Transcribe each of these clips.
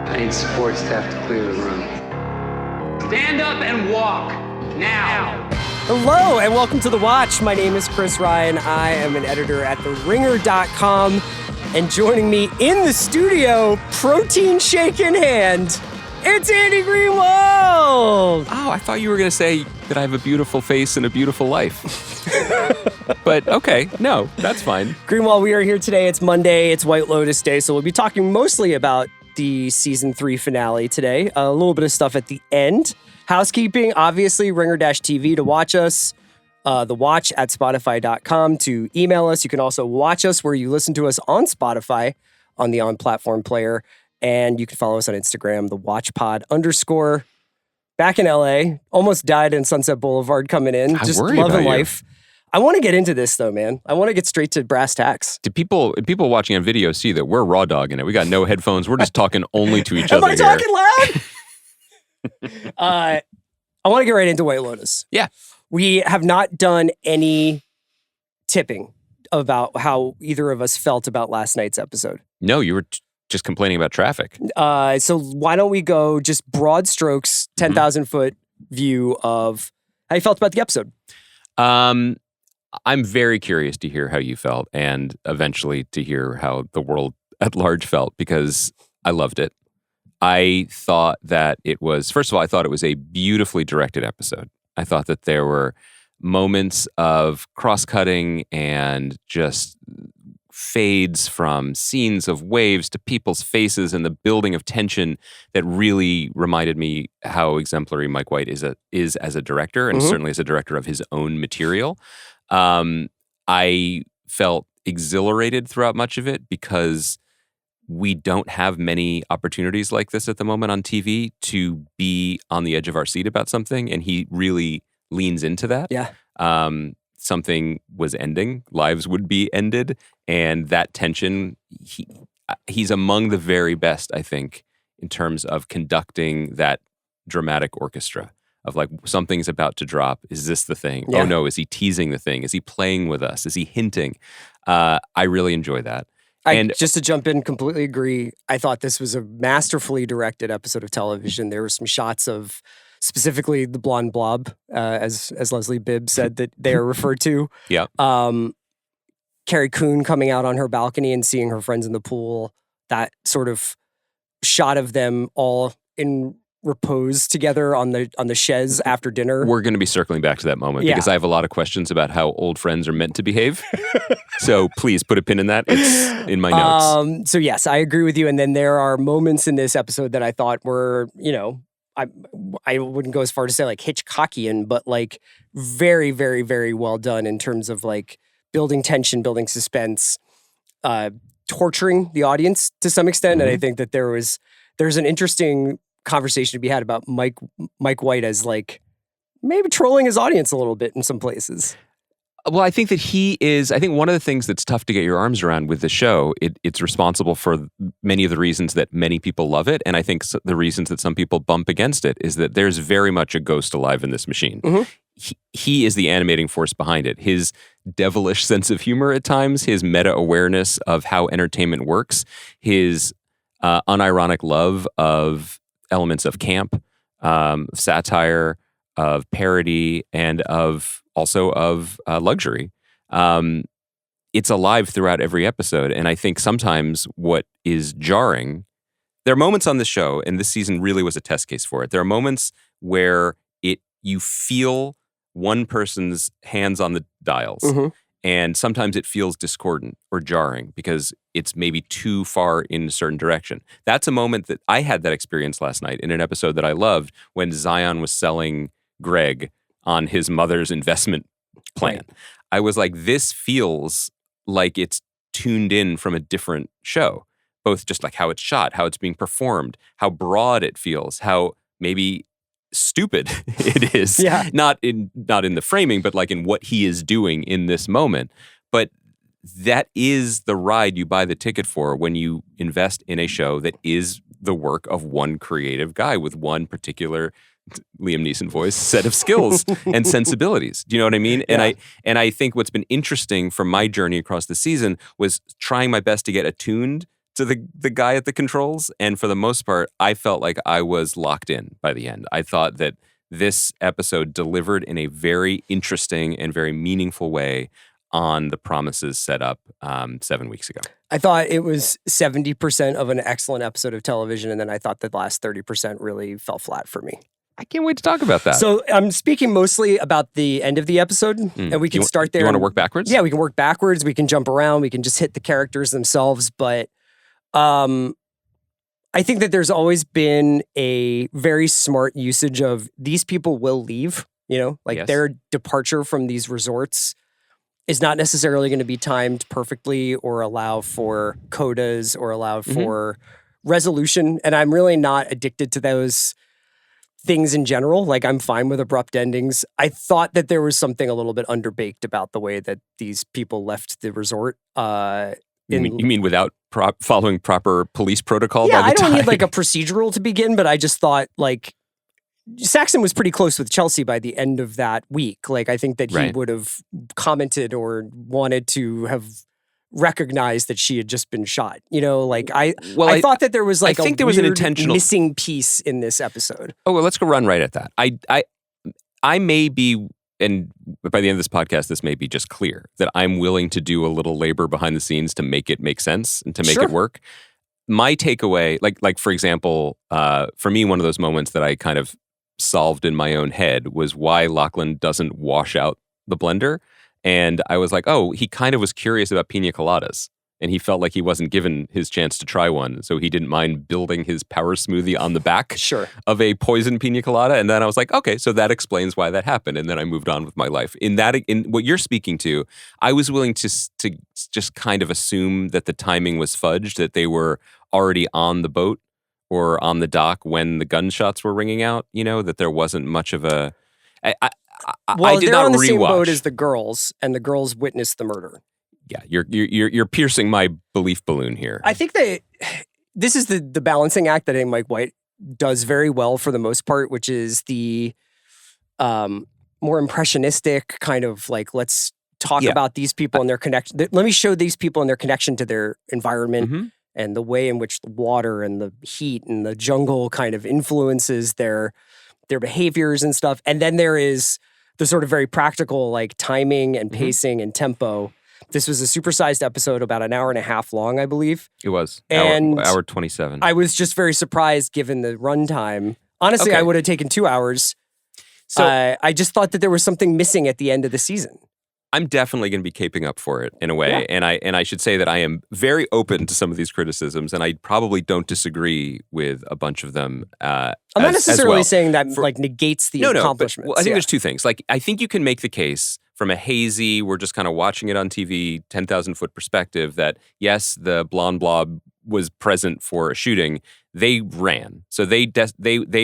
I need support staff to clear the room. Stand up and walk, now. Hello, and welcome to The Watch. My name is Chris Ryan. I am an editor at TheRinger.com. And joining me in the studio, protein shake in hand, it's Andy Greenwald! Oh, I thought you were going to say that I have a beautiful face and a beautiful life. But okay, no, that's fine. Greenwald, we are here today. It's Monday. It's White Lotus Day, so we'll be talking mostly about the season 3 finale today. A little bit of stuff at the end. Housekeeping, obviously, Ringer-TV to watch us. The Watch at Spotify.com to email us. You can also watch us where you listen to us on Spotify on the on-platform player. And you can follow us on Instagram, the WatchPod_. Back in LA, almost died in Sunset Boulevard coming in. Just loving life. I want to get into this though, man. I want to get straight to brass tacks. Do people watching on video see that we're raw dogging it? We got no headphones. We're just talking only to each other. Am I talking loud? I want to get right into White Lotus. Yeah. We have not done any tipping about how either of us felt about last night's episode. No, you were just complaining about traffic. So why don't we go just broad strokes, 10,000 foot view of how you felt about the episode? I'm very curious to hear how you felt and eventually to hear how the world at large felt because I loved it. I thought that it was, first of all, I thought it was a beautifully directed episode. I thought that there were moments of cross-cutting and just fades from scenes of waves to people's faces and the building of tension that really reminded me how exemplary Mike White is as a director and certainly as a director of his own material. I felt exhilarated throughout much of it because we don't have many opportunities like this at the moment on TV to be on the edge of our seat about something, and he really leans into that. Yeah. Something was ending, lives would be ended, and that tension, he's among the very best, I think, in terms of conducting that dramatic orchestra of like, something's about to drop. Is this the thing? Yeah. Oh no, is he teasing the thing? Is he playing with us? Is he hinting? I really enjoy that. And just to jump in, completely agree. I thought this was a masterfully directed episode of television. There were some shots of specifically the blonde blob, as Leslie Bibb said that they are referred to. Yeah. Carrie Coon coming out on her balcony and seeing her friends in the pool. That sort of shot of them all in repose together on the chaise after dinner. We're going to be circling back to that moment because I have a lot of questions about how old friends are meant to behave. So please put a pin in that. It's in my notes. So yes, I agree with you. And then there are moments in this episode that I thought were, I wouldn't go as far to say like Hitchcockian, but like very, very, very well done in terms of like building tension, building suspense, torturing the audience to some extent. And I think that there's an interesting conversation to be had about Mike White as like maybe trolling his audience a little bit in some places. Well, I think that I think one of the things that's tough to get your arms around with the show, it's responsible for many of the reasons that many people love it. And I think the reasons that some people bump against it is that there's very much a ghost alive in this machine. He is the animating force behind it. His devilish sense of humor at times, his meta-awareness of how entertainment works, his unironic love of elements of camp, satire, of parody, and also of luxury. It's alive throughout every episode. And I think sometimes what is jarring, there are moments on the show, and this season really was a test case for it. There are moments where you feel one person's hands on the dials. And sometimes it feels discordant or jarring because it's maybe too far in a certain direction. That's a moment that I had that experience last night in an episode that I loved when Zion was selling Greg on his mother's investment plan. Right. I was like, this feels like it's tuned in from a different show, both just like how it's shot, how it's being performed, how broad it feels, how maybe stupid it is. Yeah. Not in the framing, but like in what he is doing in this moment. But that is the ride you buy the ticket for when you invest in a show that is the work of one creative guy with one particular Liam Neeson voice set of skills and sensibilities. Do you know what I mean? Yeah. And I think what's been interesting from my journey across the season was trying my best to get attuned to the guy at the controls. And for the most part, I felt like I was locked in by the end. I thought that this episode delivered in a very interesting and very meaningful way on the promises set up 7 weeks ago. I thought it was 70% of an excellent episode of television, and then I thought the last 30% really fell flat for me. I can't wait to talk about that. So I'm speaking mostly about the end of the episode, and we can start there. You want to work backwards? Yeah, we can work backwards. We can jump around. We can just hit the characters themselves. But I think that there's always been a very smart usage of these people will leave, Yes. their departure from these resorts is not necessarily going to be timed perfectly or allow for codas or allow for resolution. And I'm really not addicted to those things in general. Like, I'm fine with abrupt endings. I thought that there was something a little bit underbaked about the way that these people left the resort. You mean without following proper police protocol? Yeah, by the I don't time? need like a procedural to begin, but I just thought like Saxon was pretty close with Chelsea by the end of that week. Like, I think that he would have commented or wanted to have recognized that she had just been shot. I thought that there was like there was an intentional missing piece in this episode. Oh, well, let's go run right at that. I may be, and by the end of this podcast, this may be just clear that I'm willing to do a little labor behind the scenes to make it make sense and to make it work. My takeaway, like for example, for me, one of those moments that I kind of solved in my own head was why Lachlan doesn't wash out the blender. And I was like, oh, he kind of was curious about pina coladas. And he felt like he wasn't given his chance to try one. So he didn't mind building his power smoothie on the back of a poison pina colada. And then I was like, okay, so that explains why that happened. And then I moved on with my life. In what you're speaking to, I was willing to just kind of assume that the timing was fudged, that they were already on the boat or on the dock when the gunshots were ringing out, that there wasn't much of a... I did they're not on the rewatch. same boat as the girls, and the girls witnessed the murder. Yeah, you're piercing my belief balloon here. I think that this is the balancing act that I think Mike White does very well for the most part, which is the more impressionistic kind of like, let's talk about these people and their connection. Let me show these people and their connection to their environment and the way in which the water and the heat and the jungle kind of influences their behaviors and stuff. And then there is the sort of very practical like timing and pacing and tempo. This was a supersized episode, about an hour and a half long, I believe. It was. And hour 27. I was just very surprised given the runtime. Honestly, I would have taken 2 hours. So I just thought that there was something missing at the end of the season. I'm definitely going to be caping up for it in a way. Yeah. And I should say that I am very open to some of these criticisms, and I probably don't disagree with a bunch of them. I'm not necessarily saying that negates the accomplishments. But, I think there's two things. Like, I think you can make the case from a hazy, we're just kind of watching it on TV, 10,000 foot perspective that yes, the blonde blob was present for a shooting. They ran. So they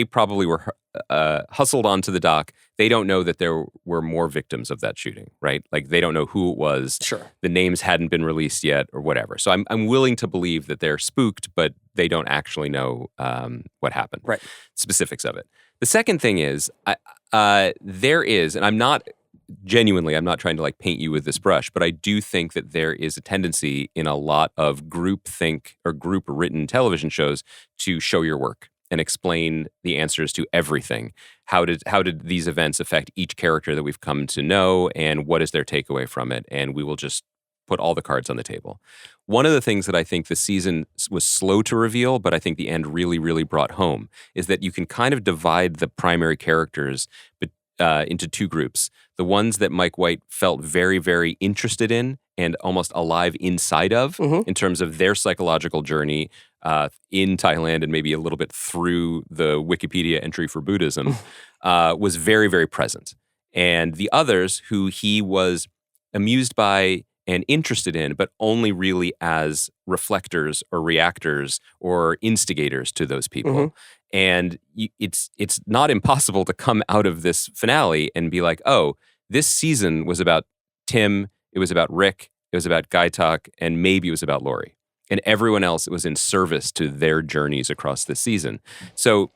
probably were hustled onto the dock. They don't know that there were more victims of that shooting, right? Like, they don't know who it was. Sure. The names hadn't been released yet or whatever. So I'm willing to believe that they're spooked, but they don't actually know what happened. Right. Specifics of it. The second thing is, there is, and I'm not trying to like paint you with this brush, but I do think that there is a tendency in a lot of groupthink or group written television shows to show your work and explain the answers to everything. How did these events affect each character that we've come to know, and what is their takeaway from it? And we will just put all the cards on the table. One of the things that I think the season was slow to reveal, but I think the end really, really brought home, is that you can kind of divide the primary characters into two groups. The ones that Mike White felt very, very interested in and almost alive inside of in terms of their psychological journey in Thailand and maybe a little bit through the Wikipedia entry for Buddhism was very, very present. And the others who he was amused by and interested in, but only really as reflectors or reactors or instigators to those people. And it's not impossible to come out of this finale and be like, oh, this season was about Tim, it was about Rick, it was about Gaitok, and maybe it was about Lori. And everyone else, it was in service to their journeys across this season. So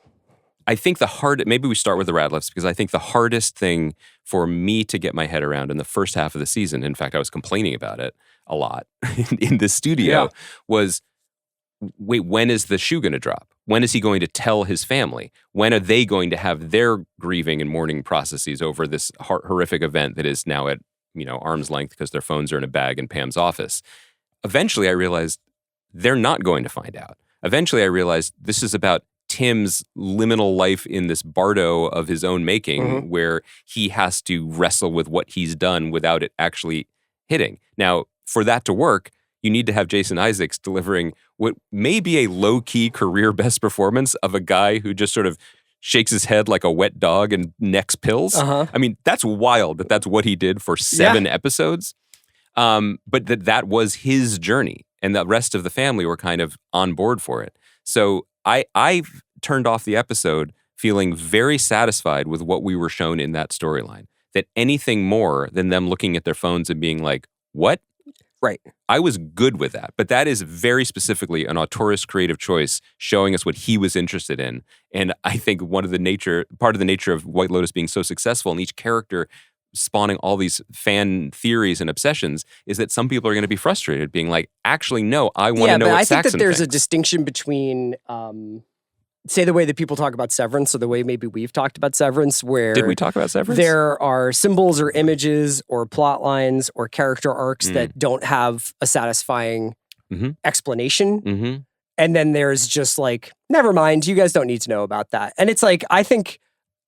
I think maybe we start with the Ratliffs, because I think the hardest thing for me to get my head around in the first half of the season, in fact, I was complaining about it a lot in the studio, was wait, when is the shoe going to drop? When is he going to tell his family? When are they going to have their grieving and mourning processes over this horrific event that is now at, arm's length because their phones are in a bag in Pam's office? Eventually, I realized they're not going to find out. Eventually, I realized this is about Tim's liminal life in this bardo of his own making, where he has to wrestle with what he's done without it actually hitting. Now, for that to work, you need to have Jason Isaacs delivering what may be a low-key career best performance of a guy who just sort of shakes his head like a wet dog and necks pills. I mean, that's wild that that's what he did for 7 episodes. But that was his journey, and the rest of the family were kind of on board for it. So I turned off the episode feeling very satisfied with what we were shown in that storyline. That anything more than them looking at their phones and being like, what? Right. I was good with that. But that is very specifically an auteurist creative choice showing us what he was interested in. And I think part of the nature of White Lotus being so successful and each character spawning all these fan theories and obsessions is that some people are going to be frustrated being like, actually, no, I want to know what Saxon thinks. I think that there's a distinction between, say, the way that people talk about Severance or the way maybe we've talked about Severance, where... Did we talk about Severance? There are symbols or images or plot lines or character arcs that don't have a satisfying explanation. And then there's just like, never mind, you guys don't need to know about that. And it's like, I think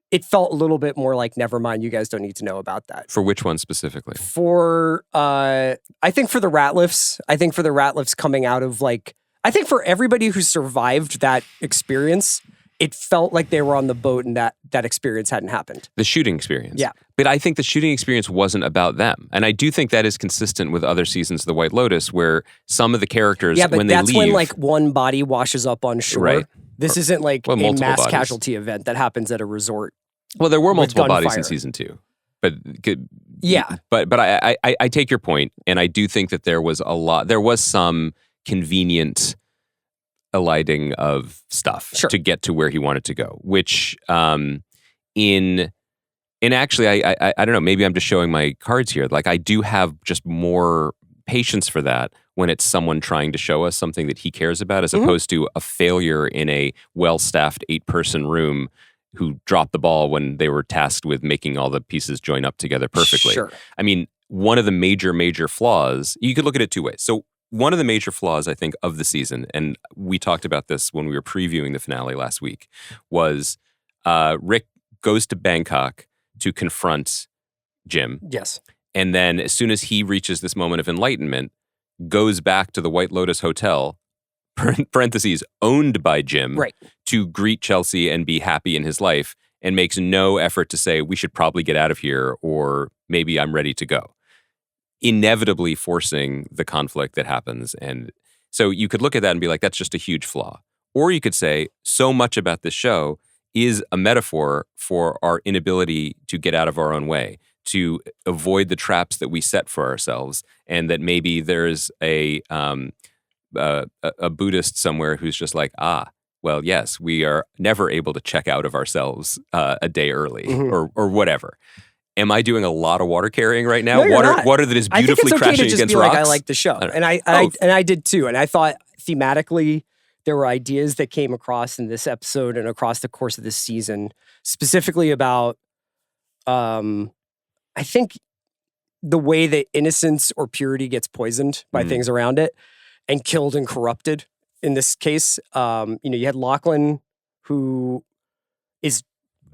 it felt a little bit more like, never mind, you guys don't need to know about that. For which one specifically? For, I think for the Ratliffs. I think for the Ratliffs coming out of like, I think for everybody who survived that experience, it felt like they were on the boat and that experience hadn't happened. The shooting experience. Yeah. But I think the shooting experience wasn't about them. And I do think that is consistent with other seasons of The White Lotus, where some of the characters, when they leave... Yeah, but that's when like one body washes up on shore. Right. This isn't like a mass casualty event that happens at a resort. Well, there were multiple bodies in season 2. But yeah. But I take your point, and I do think that there was some convenient eliding of stuff to get to where he wanted to go, which in actually I don't know, maybe I'm just showing my cards here. Like I do have just more patience for that when it's someone trying to show us something that he cares about, as opposed to a failure in a well-staffed 8-person room who dropped the ball when they were tasked with making all the pieces join up together perfectly. Sure. I mean, one of the major flaws, you could look at it 2 ways. So one of the major flaws, I think, of the season, and we talked about this when we were previewing the finale last week, was Rick goes to Bangkok to confront Jim. Yes. And then as soon as he reaches this moment of enlightenment, goes back to the White Lotus Hotel, parentheses, owned by Jim, to greet Chelsea and be happy in his life, and makes no effort to say, we should probably get out of here, or maybe I'm ready to go. Inevitably forcing the conflict that happens. And so you could look at that and be like, that's just a huge flaw. Or you could say, so much about this show is a metaphor for our inability to get out of our own way, to avoid the traps that we set for ourselves, and that maybe there's a Buddhist somewhere who's just like, well, yes, we are never able to check out of ourselves a day early, or whatever. Am I doing a lot of water carrying right now? No, water that is beautifully crashing against rocks? Like, I like the show, and I did too. And I thought thematically there were ideas that came across in this episode and across the course of this season, specifically about, I think, the way that innocence or purity gets poisoned by things around it and killed and corrupted. In this case, you had Lachlan, who is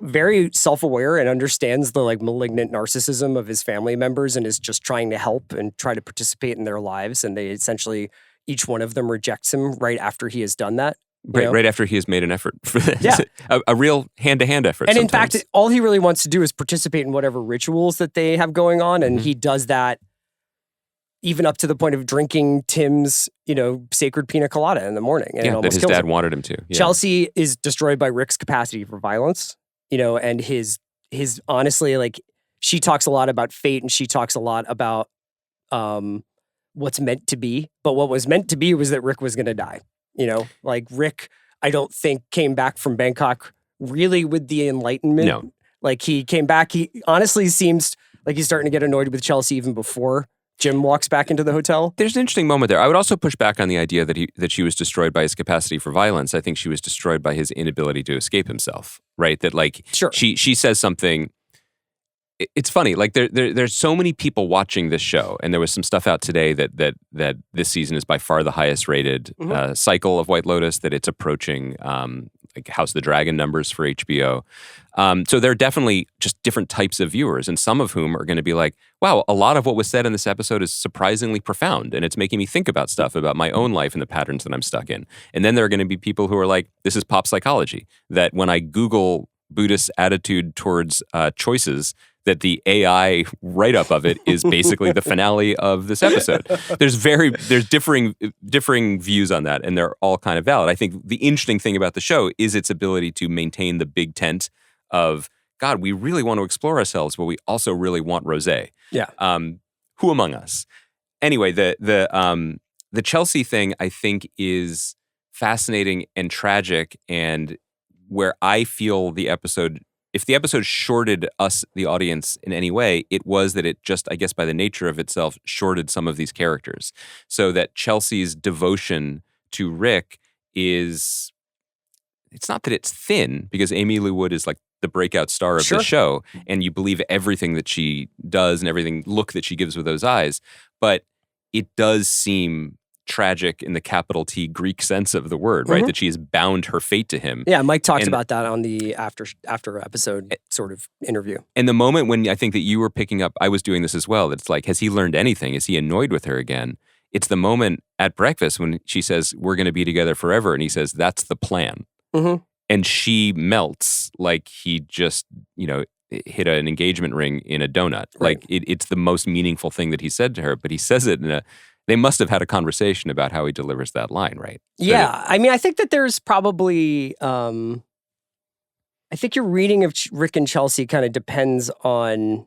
very self-aware and understands the like malignant narcissism of his family members and is just trying to help and try to participate in their lives. And they essentially, each one of them rejects him right after he has done that. Right after he has made an effort for this. Yeah. a real hand-to-hand effort. And sometimes. in fact, all he really wants to do is participate in whatever rituals that they have going on. And he does that even up to the point of drinking Tim's, sacred pina colada in the morning. And that his dad wanted him to. Yeah. Chelsea is destroyed by Rick's capacity for violence. And his honestly, like, she talks a lot about fate and she talks a lot about what's meant to be. But what was meant to be was that Rick was going to die. Like Rick, I don't think came back from Bangkok really with the enlightenment. No. Like he came back, he honestly seems like he's starting to get annoyed with Chelsea even before Jim walks back into the hotel. There's an interesting moment there. I would also push back on the idea that she was destroyed by his capacity for violence. I think she was destroyed by his inability to escape himself, right? That like Sure. she says something. It's funny, like there's so many people watching this show, and there was some stuff out today that this season is by far the highest rated cycle of White Lotus, that it's approaching like House of the Dragon numbers for HBO. So there are definitely just different types of viewers, and some of whom are going to be like, wow, a lot of what was said in this episode is surprisingly profound, and it's making me think about stuff about my own life and the patterns that I'm stuck in. And then there are going to be people who are like, this is pop psychology, that when I Google Buddhist attitude towards choices, that the AI write-up of it is basically the finale of this episode. There's differing views on that, and they're all kind of valid. I think the interesting thing about the show is its ability to maintain the big tent of, God, we really want to explore ourselves, but we also really want rosé. Yeah. Who among us? Anyway, the Chelsea thing, I think, is fascinating and tragic, and where I feel the episode, if the episode shorted us, the audience, in any way, it was that it just, I guess by the nature of itself, shorted some of these characters. So that Chelsea's devotion to Rick it's not that it's thin, because Amy Lou Wood is like the breakout star of the show, and you believe everything that she does and everything look that she gives with those eyes, but it does seem tragic in the capital T Greek sense of the word, right? That she has bound her fate to him. Yeah, Mike talked about that on the after episode sort of interview. And the moment when I think that you were picking up, I was doing this as well, that it's like, has he learned anything? Is he annoyed with her again? It's the moment at breakfast when she says, we're going to be together forever. And he says, that's the plan. And she melts like he just, hit an engagement ring in a donut. Right. Like it's the most meaningful thing that he said to her, but he says it they must have had a conversation about how he delivers that line, right? Yeah. I mean, I think that there's probably, I think your reading of Rick and Chelsea kind of depends on,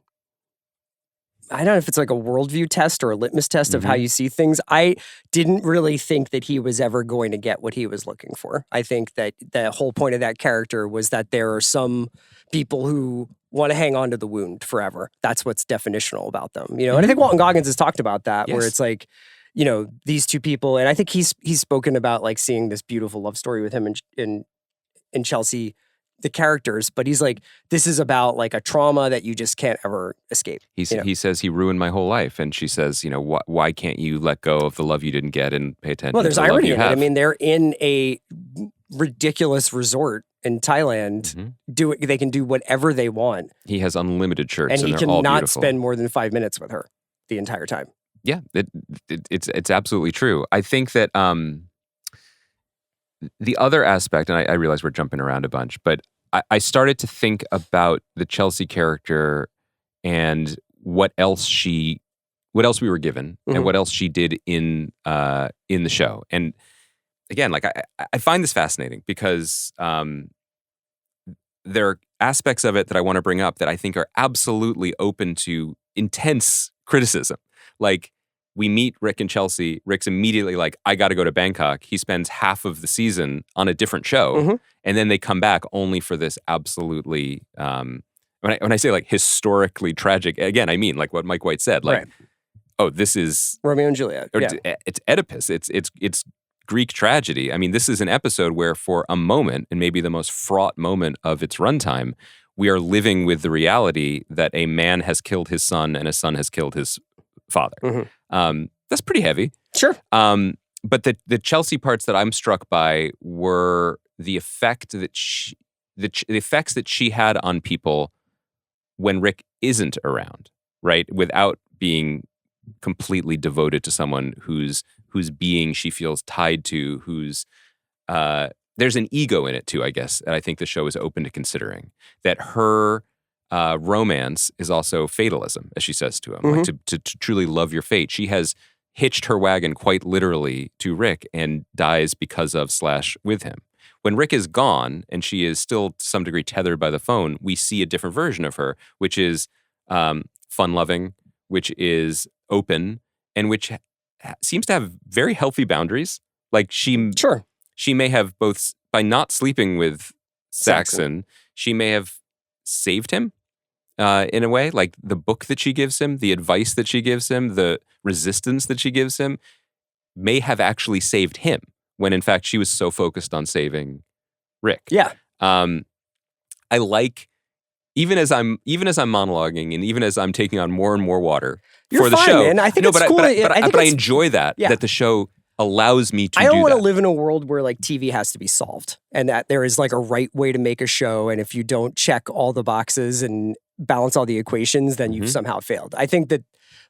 I don't know if it's like a worldview test or a litmus test of how you see things. I didn't really think that he was ever going to get what he was looking for. I think that the whole point of that character was that there are some people who want to hang on to the wound forever. That's what's definitional about them, And I think Walton Goggins has talked about that, where it's like, these two people, and I think he's spoken about like seeing this beautiful love story with him and Chelsea, the characters, but he's like, this is about like a trauma that you just can't ever escape. He says he ruined my whole life, and she says, why can't you let go of the love you didn't get and pay attention? Well, there's to the irony love in you it. have. I mean, they're in a ridiculous resort in Thailand. They can do whatever they want. He has unlimited shirts, and he they're all cannot beautiful. spend more than 5 minutes with her the entire time. Yeah, it's absolutely true. I think that the other aspect, and I realize we're jumping around a bunch, but I started to think about the Chelsea character and what else we were given, and what else she did in the show. And again, like I find this fascinating because there are aspects of it that I want to bring up that I think are absolutely open to intense criticism. Like, we meet Rick and Chelsea. Rick's immediately like, I got to go to Bangkok. He spends half of the season on a different show. And then they come back only for this absolutely, when I say like historically tragic, again, I mean like what Mike White said. Like, oh, this is Romeo and Juliet. It's Oedipus. It's Greek tragedy. I mean, this is an episode where for a moment, and maybe the most fraught moment of its runtime, we are living with the reality that a man has killed his son and a son has killed his father. That's pretty heavy. Sure. But the Chelsea parts that I'm struck by were the effect that the effects that she had on people when Rick isn't around, right? Without being completely devoted to someone whose being she feels tied to, whose there's an ego in it too, I guess. And I think the show is open to considering that her romance is also fatalism, as she says to him, like to truly love your fate. She has hitched her wagon quite literally to Rick and dies because of / with him. When Rick is gone and she is still to some degree tethered by the phone, we see a different version of her, which is fun-loving, which is open, and which seems to have very healthy boundaries. Like she may have both, by not sleeping with Saxon, she may have saved him. in a way. Like the book that she gives him, the advice that she gives him, the resistance that she gives him may have actually saved him when in fact she was so focused on saving Rick. Yeah. I like, even as I'm monologuing and even as I'm taking on more and more water You're for the fine, show. man. I think it's cool. But I enjoy that the show allows me to do that. I don't want to live in a world where like TV has to be solved and that there is like a right way to make a show. And if you don't check all the boxes and balance all the equations, then you've somehow failed. I think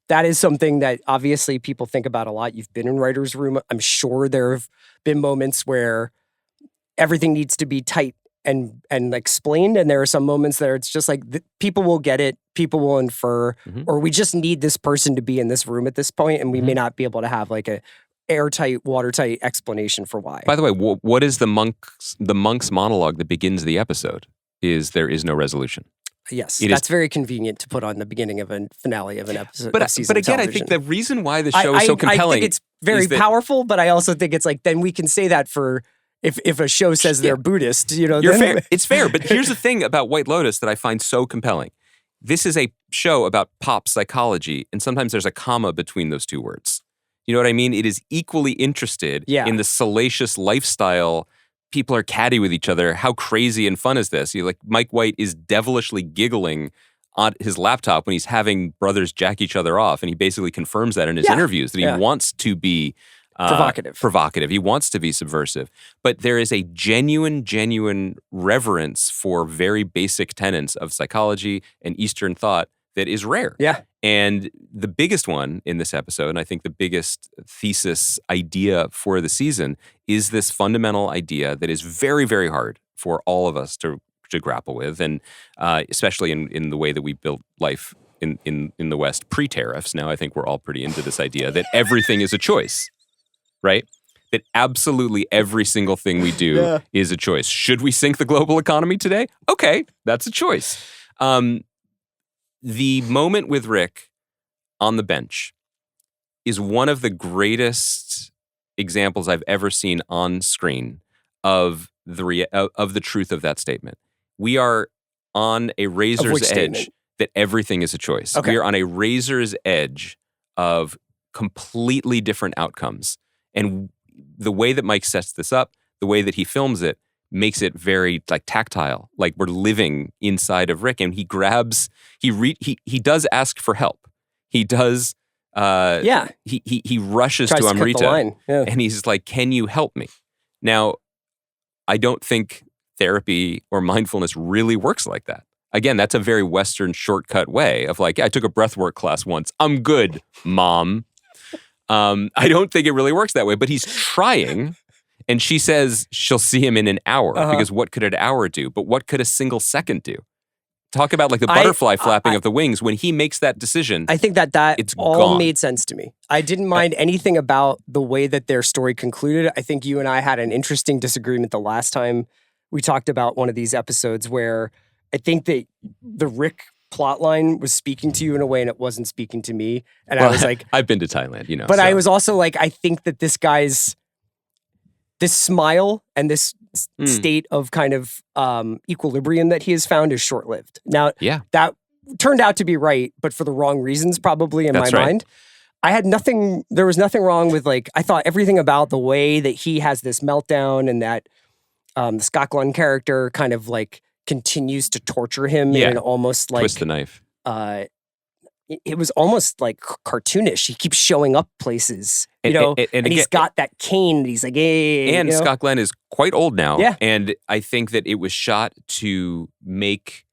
that is something that obviously people think about a lot. You've been in writer's room. I'm sure there have been moments where everything needs to be tight and explained. And there are some moments there it's just like people will get it, people will infer, or we just need this person to be in this room at this point, and we may not be able to have like a airtight, watertight explanation for why. By the way, what is the monk's monologue that begins the episode? Is there is no resolution. Yes, that's very convenient to put on the beginning of a finale of an episode. But of season again, television. I think the reason why the show is so compelling, I think it's very powerful. But I also think it's like then we can say that for if a show says they're Buddhist, you're fair. It's fair. But here's the thing about White Lotus that I find so compelling. This is a show about pop psychology, and sometimes there's a comma between those two words. You know what I mean? It is equally interested in the salacious lifestyle. People are catty with each other. How crazy and fun is this? Like Mike White is devilishly giggling on his laptop when he's having brothers jack each other off, and he basically confirms that in his interviews that he wants to be provocative. He wants to be subversive. But there is a genuine reverence for very basic tenets of psychology and Eastern thought that is rare. Yeah. And the biggest one in this episode, and I think the biggest thesis idea for the season, is this fundamental idea that is very, very hard for all of us to grapple with, and especially in the way that we built life in the West pre-tariffs. Now I think we're all pretty into this idea that everything is a choice, right? That absolutely every single thing we do is a choice. Should we sink the global economy today? Okay, that's a choice. The moment with Rick on the bench is one of the greatest examples I've ever seen on screen of the truth of that statement. We are on a razor's edge that everything is a choice. Okay. We are on a razor's edge of completely different outcomes. And the way that Mike sets this up, the way that he films it, makes it very like tactile, like we're living inside of Rick. And he does ask for help. He does. He rushes to Amrita, and he's like, "Can you help me?" Now, I don't think therapy or mindfulness really works like that. Again, that's a very Western shortcut way of like, I took a breathwork class once. I'm good, Mom. I don't think it really works that way, but he's trying. And she says she'll see him in an hour because what could an hour do? But what could a single second do? Talk about like the butterfly flapping of the wings. When he makes that decision, I think that it's all gone. Made sense to me. I didn't mind anything about the way that their story concluded. I think you and I had an interesting disagreement the last time we talked about one of these episodes where I think that the Rick plotline was speaking to you in a way and it wasn't speaking to me. And I was like, I've been to Thailand, you know. But I was also like, I think that this smile and this state of kind of equilibrium that he has found is short-lived. Now, that turned out to be right, but for the wrong reasons probably in my mind. There was nothing wrong with like, I thought everything about the way that he has this meltdown and that the Scott Glenn character kind of like continues to torture him in an almost like twist the knife. It was almost like cartoonish. He keeps showing up places, and he's got that cane. And he's like, hey. And Scott Glenn is quite old now. Yeah. And I think that it was shot to make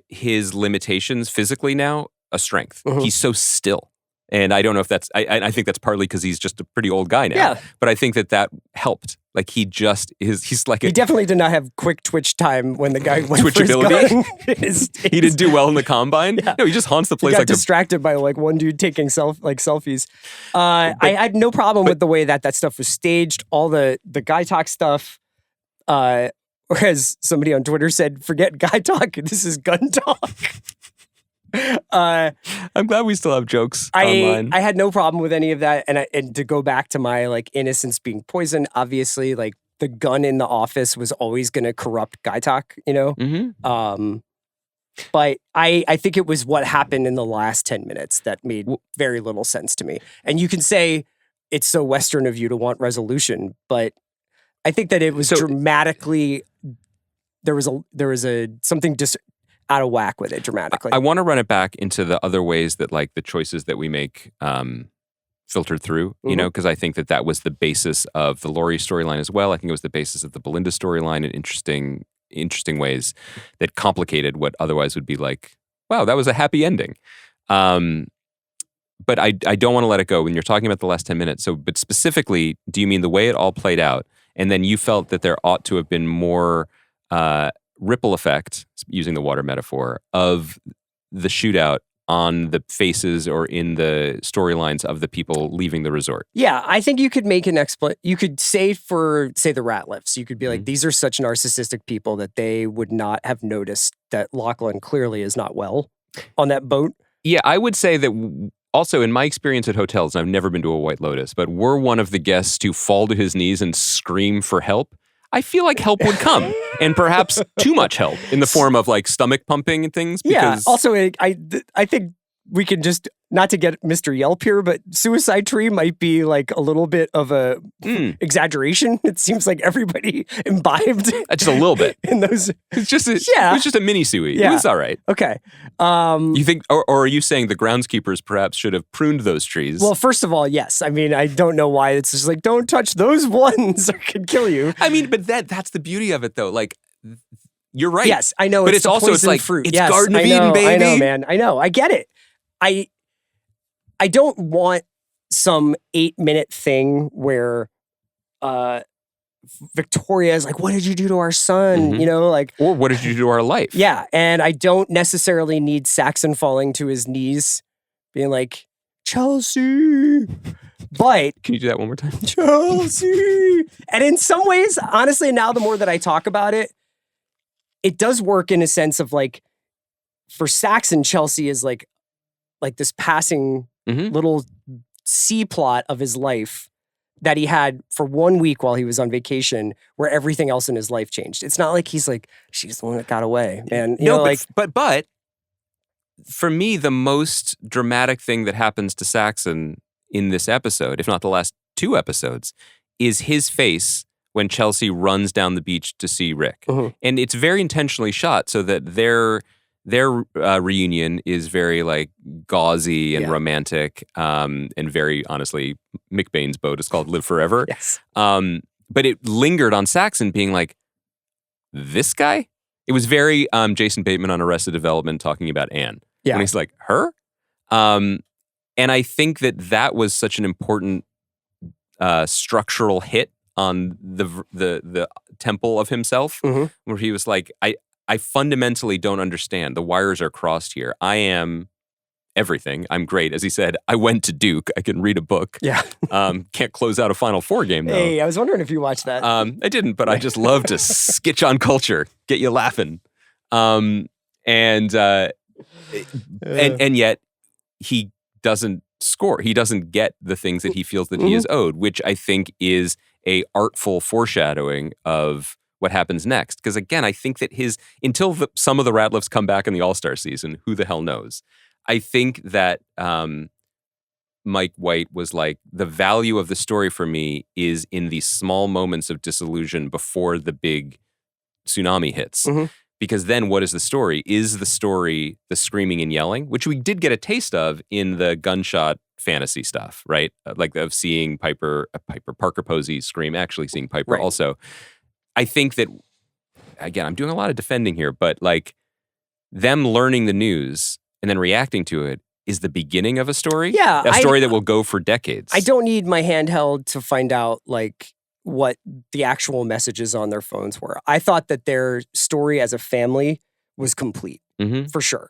his limitations physically now a strength. Mm-hmm. He's so still. And I don't know if that's, I think that's partly because he's just a pretty old guy now. Yeah. But I think that helped. Like he just is, he's like he definitely did not have quick twitch time when the guy went for his gun. He didn't do well in the combine. Yeah. No, he just haunts the place. He got distracted by like one dude taking selfies. I had no problem with the way that stuff was staged. All the guy talk stuff. Or as somebody on Twitter said, forget guy talk. This is gun talk. I'm glad we still have jokes online. I had no problem with any of that, and to go back to my like innocence being poisoned. Obviously, like the gun in the office was always going to corrupt Gaitok, you know. Mm-hmm. But I think it was what happened in the last 10 minutes that made very little sense to me. And you can say it's so Western of you to want resolution, but I think that it was dramatically, there was something just out of whack with it dramatically. I want to run it back into the other ways that like the choices that we make filtered through, you know, because I think that was the basis of the Laurie storyline as well. I think it was the basis of the Belinda storyline in interesting ways that complicated what otherwise would be like, wow, that was a happy ending. But I don't want to let it go when you're talking about the last 10 minutes. So, but specifically, do you mean the way it all played out? And then you felt that there ought to have been more ripple effect, using the water metaphor, of the shootout on the faces or in the storylines of the people leaving the resort. Yeah, I think you could make you could say the Ratliffs, you could be like, these are such narcissistic people that they would not have noticed that Lachlan clearly is not well on that boat. Yeah, I would say that also in my experience at hotels, and I've never been to a White Lotus, but were one of the guests to fall to his knees and scream for help, I feel like help would come, and perhaps too much help in the form of like stomach pumping and things. Yeah. Also, I think we can just, not to get Mr. Yelp here, but suicide tree might be like a little bit of a exaggeration. It seems like everybody imbibed just a little bit in those. It's just a mini suey. Yeah. It was all right. Okay. You think, or are you saying the groundskeepers perhaps should have pruned those trees? Well, first of all, yes. I mean, I don't know why it's just like, don't touch those ones or it could kill you. I mean, but that's the beauty of it though. Like, you're right. Yes, I know. But it's also, it's like, fruit. It's yes, Garden of Eden, baby. I know, man. I know. I get it. I don't want some 8-minute thing where Victoria is like, what did you do to our son? You know, like, or what did you do to our life? Yeah. And I don't necessarily need Saxon falling to his knees being like, Chelsea. But can you do that one more time? Chelsea. And in some ways, honestly, now the more that I talk about it, it does work in a sense of like, for Saxon, Chelsea is like this passing little C plot of his life that he had for 1 week while he was on vacation, where everything else in his life changed. It's not like he's like, she's the one that got away, man. You know, but for me, the most dramatic thing that happens to Saxon in this episode, if not the last 2 episodes, is his face when Chelsea runs down the beach to see Rick. And it's very intentionally shot so that their reunion is very like gauzy and romantic, and very honestly, McBain's boat is called Live Forever. Yes. But it lingered on Saxon being like, this guy? It was very Jason Bateman on Arrested Development talking about Anne. Yeah. When he's like, her? And I think that was such an important structural hit on the temple of himself, where he was like, I fundamentally don't understand. The wires are crossed here. I am everything. I'm great. As he said, I went to Duke. I can read a book. Yeah. Can't close out a Final Four game, though. Hey, I was wondering if you watched that. I didn't, but I just love to skitch on culture, get you laughing. And yet he doesn't score. He doesn't get the things that he feels that he is owed, which I think is a artful foreshadowing of what happens next. Because again, I think that until some of the Ratliffs come back in the All-Star season, who the hell knows? I think that Mike White was like, the value of the story for me is in these small moments of disillusion before the big tsunami hits. Because then what is the story? Is the story the screaming and yelling, which we did get a taste of in the gunshot fantasy stuff, right? Like of seeing Parker Posey scream, actually seeing Piper also. I think that, again, I'm doing a lot of defending here, but like them learning the news and then reacting to it is the beginning of a story. Yeah. A story that will go for decades. I don't need my handheld to find out like what the actual messages on their phones were. I thought that their story as a family was complete, for sure.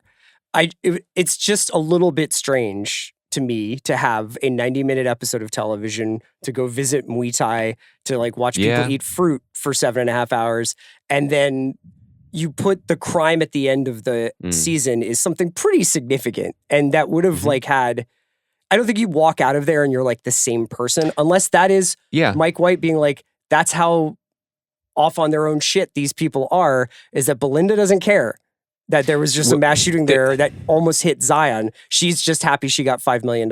It's just a little bit strange to me to have a 90-minute episode of television, to go visit Muay Thai, to like watch people eat fruit for 7.5 hours, and then you put the crime at the end of the season is something pretty significant, and that would have like had. I don't think you walk out of there and you're like the same person, unless that is Mike White being like, that's how off on their own shit these people are, is that Belinda doesn't care that there was just a mass shooting there that almost hit Zion. She's just happy she got $5 million.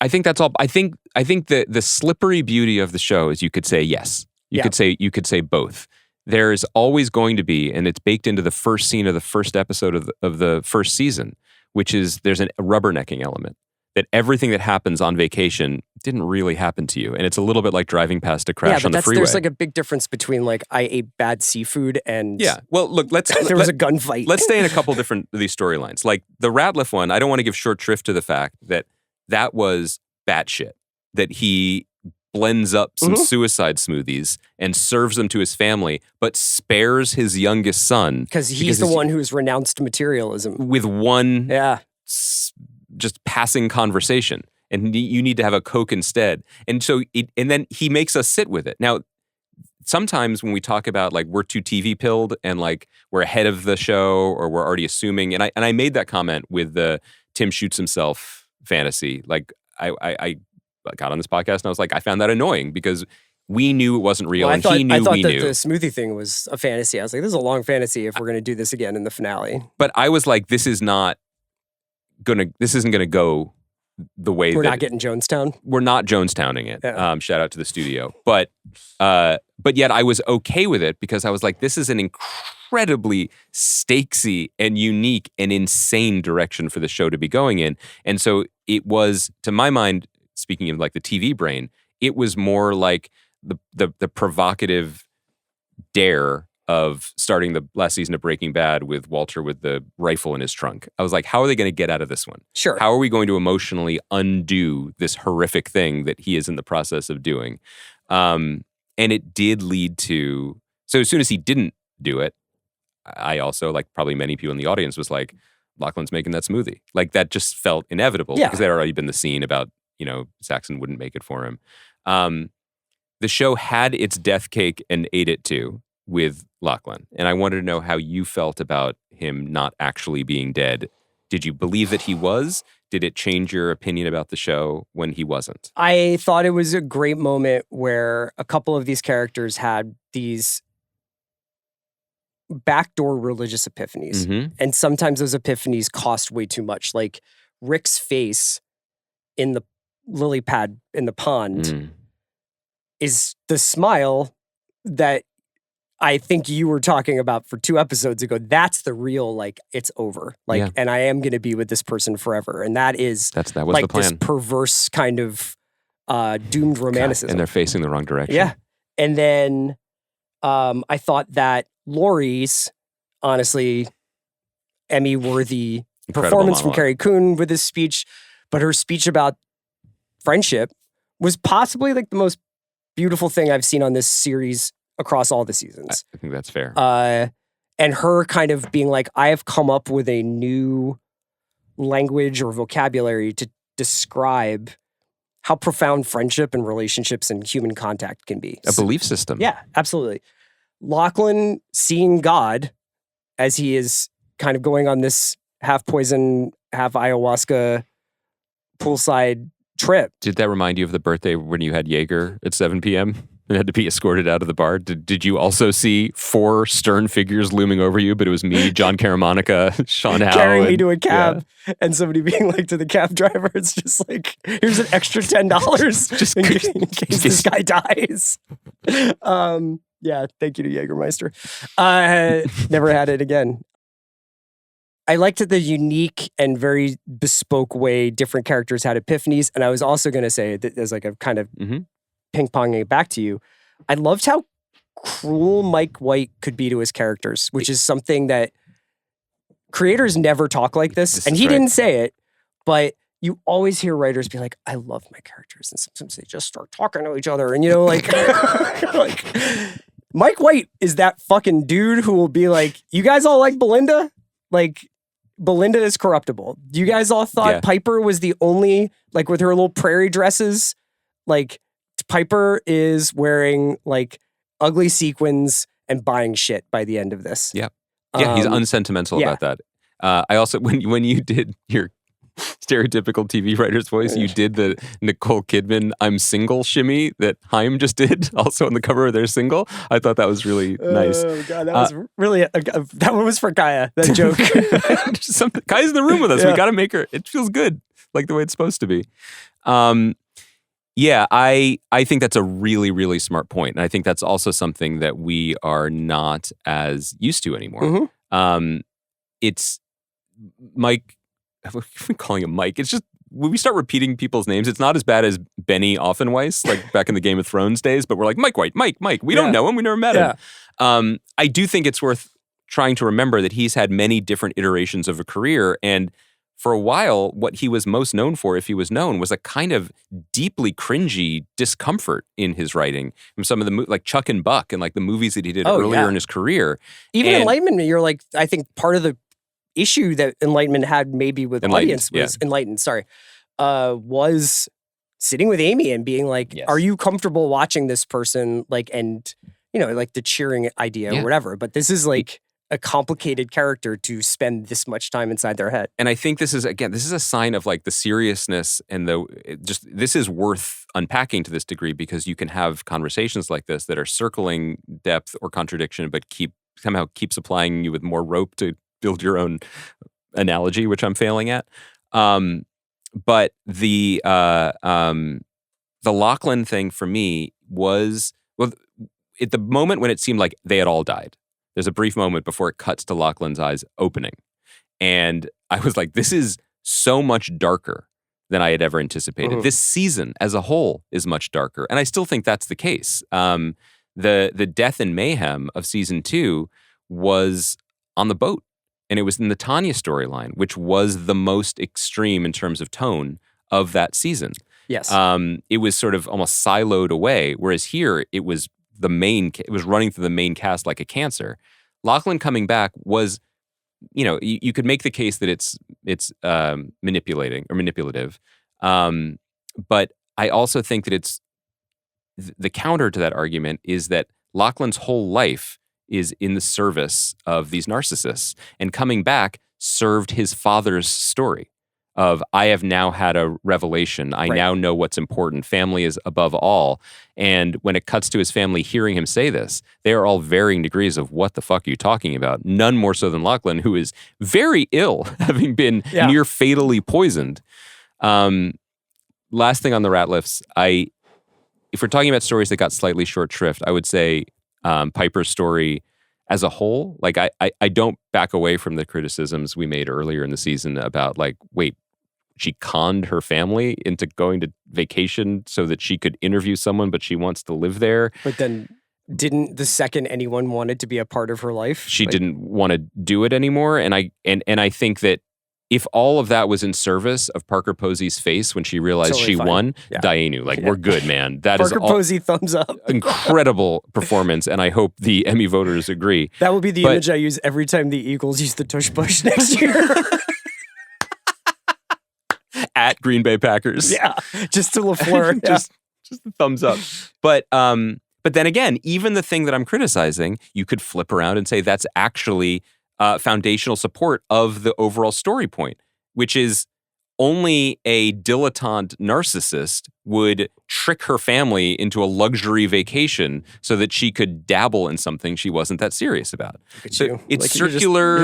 I think that's all. I think the slippery beauty of the show is you could say yes. You could say both. There's always going to be, and it's baked into the first scene of the first episode of the first season, which is there's a rubbernecking element. That everything that happens on vacation didn't really happen to you. And it's a little bit like driving past a crash on the freeway. There's like a big difference between like I ate bad seafood and well, look, there was a gunfight. Let's stay in a couple different of these storylines. Like the Ratliff one, I don't want to give short shrift to the fact that was batshit. That he blends up some suicide smoothies and serves them to his family, but spares his youngest son. Because he's the one who's renounced materialism. With one just passing conversation, and you need to have a Coke instead. And so, and then he makes us sit with it. Now, sometimes when we talk about like we're too TV pilled and like we're ahead of the show or we're already assuming, and I made that comment with the Tim shoots himself fantasy. Like I got on this podcast and I was like, I found that annoying because we knew it wasn't real, and he knew we knew. I thought that the smoothie thing was a fantasy. I was like, this is a long fantasy if we're going to do this again in the finale. But I was like, this isn't gonna go the way we're not getting Jonestown. We're not Jonestowning it. Yeah. Shout out to the studio. But yet I was okay with it because I was like, this is an incredibly stakesy and unique and insane direction for the show to be going in. And so it was, to my mind, speaking of like the TV brain, it was more like the provocative dare of starting the last season of Breaking Bad with Walter with the rifle in his trunk. I was like, how are they going to get out of this one? Sure. How are we going to emotionally undo this horrific thing that he is in the process of doing? And it did lead to, so as soon as he didn't do it, I also, like probably many people in the audience, was like, Lachlan's making that smoothie. Like that just felt inevitable because there had already been the scene about, Saxon wouldn't make it for him. The show had its death cake and ate it too with Lachlan. And I wanted to know how you felt about him not actually being dead. Did you believe that he was? Did it change your opinion about the show when he wasn't? I thought it was a great moment where a couple of these characters had these backdoor religious epiphanies. Mm-hmm. And sometimes those epiphanies cost way too much. Like Rick's face in the lily pad in the pond is the smile that I think you were talking about for 2 episodes ago. That's the real, like, it's over. Like, and I am going to be with this person forever. And that was like the plan. This perverse kind of doomed romanticism. God, and they're facing the wrong direction. Yeah. And then I thought that Lori's, honestly, Emmy-worthy performance from Carrie Coon with his speech, but her speech about friendship was possibly like the most beautiful thing I've seen on this series across all the seasons. I think that's fair. And her kind of being like, I have come up with a new language or vocabulary to describe how profound friendship and relationships and human contact can be. A belief system. Yeah, absolutely. Lachlan seeing God as he is kind of going on this half poison, half ayahuasca poolside trip. Did that remind you of the birthday when you had Jaeger at 7 p.m. and had to be escorted out of the bar? Did you also see 4 stern figures looming over you, but it was me, John Caramonica, Sean Howe. Carrying me to a cab and somebody being like to the cab driver, it's just like, here's an extra $10 just in case this guy dies. Yeah, thank you to Jägermeister. Never had it again. I liked the unique and very bespoke way different characters had epiphanies. And I was also going to say that as like a kind of ping-ponging it back to you, I loved how cruel Mike White could be to his characters, which is something that creators never talk like this. And he didn't say it, but you always hear writers be like, I love my characters. And sometimes they just start talking to each other. And like, like Mike White is that fucking dude who will be like, you guys all like Belinda? Like, Belinda is corruptible. You guys all thought Piper was the only, like with her little prairie dresses, like Piper is wearing like ugly sequins and buying shit by the end of this. Yeah. Yeah, he's unsentimental about that. I also, when you did your stereotypical TV writer's voice, you did the Nicole Kidman "I'm single" shimmy that Haim just did, also on the cover of their single. I thought that was really nice. Oh God, that was really that one was for Kaya. That joke. Kaya's in the room with us. Yeah. We got to make her. It feels good, like the way it's supposed to be. Yeah, I think that's a really, really smart point. And I think that's also something that we are not as used to anymore. It's Mike, I'm calling him Mike. It's just, when we start repeating people's names, it's not as bad as Benny Offenweiss, like back in the Game of Thrones days, but we're like, Mike White, Mike. We don't know him. We never met him. I do think it's worth trying to remember that he's had many different iterations of a career. And for a while, what he was most known for, if he was known, was a kind of deeply cringy discomfort in his writing. From some of the, like Chuck and Buck and like the movies that he did earlier in his career. Even Enlightenment, you're like, I think part of the issue that Enlightenment had maybe with audience was was sitting with Amy and being like, are you comfortable watching this person? Like, and, you know, like the cheering idea or whatever. But this is like a complicated character to spend this much time inside their head. And I think this is a sign of like the seriousness and this is worth unpacking to this degree, because you can have conversations like this that are circling depth or contradiction, but somehow keep supplying you with more rope to build your own analogy, which I'm failing at. But the Lachlan thing for me was, well, at the moment when it seemed like they had all died, there's a brief moment before it cuts to Lachlan's eyes opening. And I was like, this is so much darker than I had ever anticipated. This season as a whole is much darker. And I still think that's the case. The death and mayhem of season 2 was on the boat. And it was in the Tanya storyline, which was the most extreme in terms of tone of that season. Yes. It was sort of almost siloed away, whereas here it was it was running through the main cast like a cancer. Lachlan coming back was, you could make the case that it's manipulative. But I also think that it's the counter to that argument is that Lachlan's whole life is in the service of these narcissists, and coming back served his father's story of, I have now had a revelation. I now know what's important. Family is above all. And when it cuts to his family hearing him say this, they are all varying degrees of what the fuck are you talking about? None more so than Lachlan, who is very ill, having been near fatally poisoned. Last thing on the Ratliffs, if we're talking about stories that got slightly short shrift, I would say Piper's story as a whole, like I don't back away from the criticisms we made earlier in the season about like, wait, she conned her family into going to vacation so that she could interview someone, but she wants to live there. But then didn't the second anyone wanted to be a part of her life, she didn't want to do it anymore. And I think that if all of that was in service of Parker Posey's face when she realized she won, Dainu, like, we're good, man. That Parker Posey, thumbs up. Incredible performance, and I hope the Emmy voters agree. That will be the image I use every time the Eagles use the tush push next year. At Green Bay Packers. Yeah, just to LaFleur. just a thumbs up. But then again, even the thing that I'm criticizing, you could flip around and say that's actually foundational support of the overall story point, which is only a dilettante narcissist would trick her family into a luxury vacation so that she could dabble in something she wasn't that serious about. So it's like circular.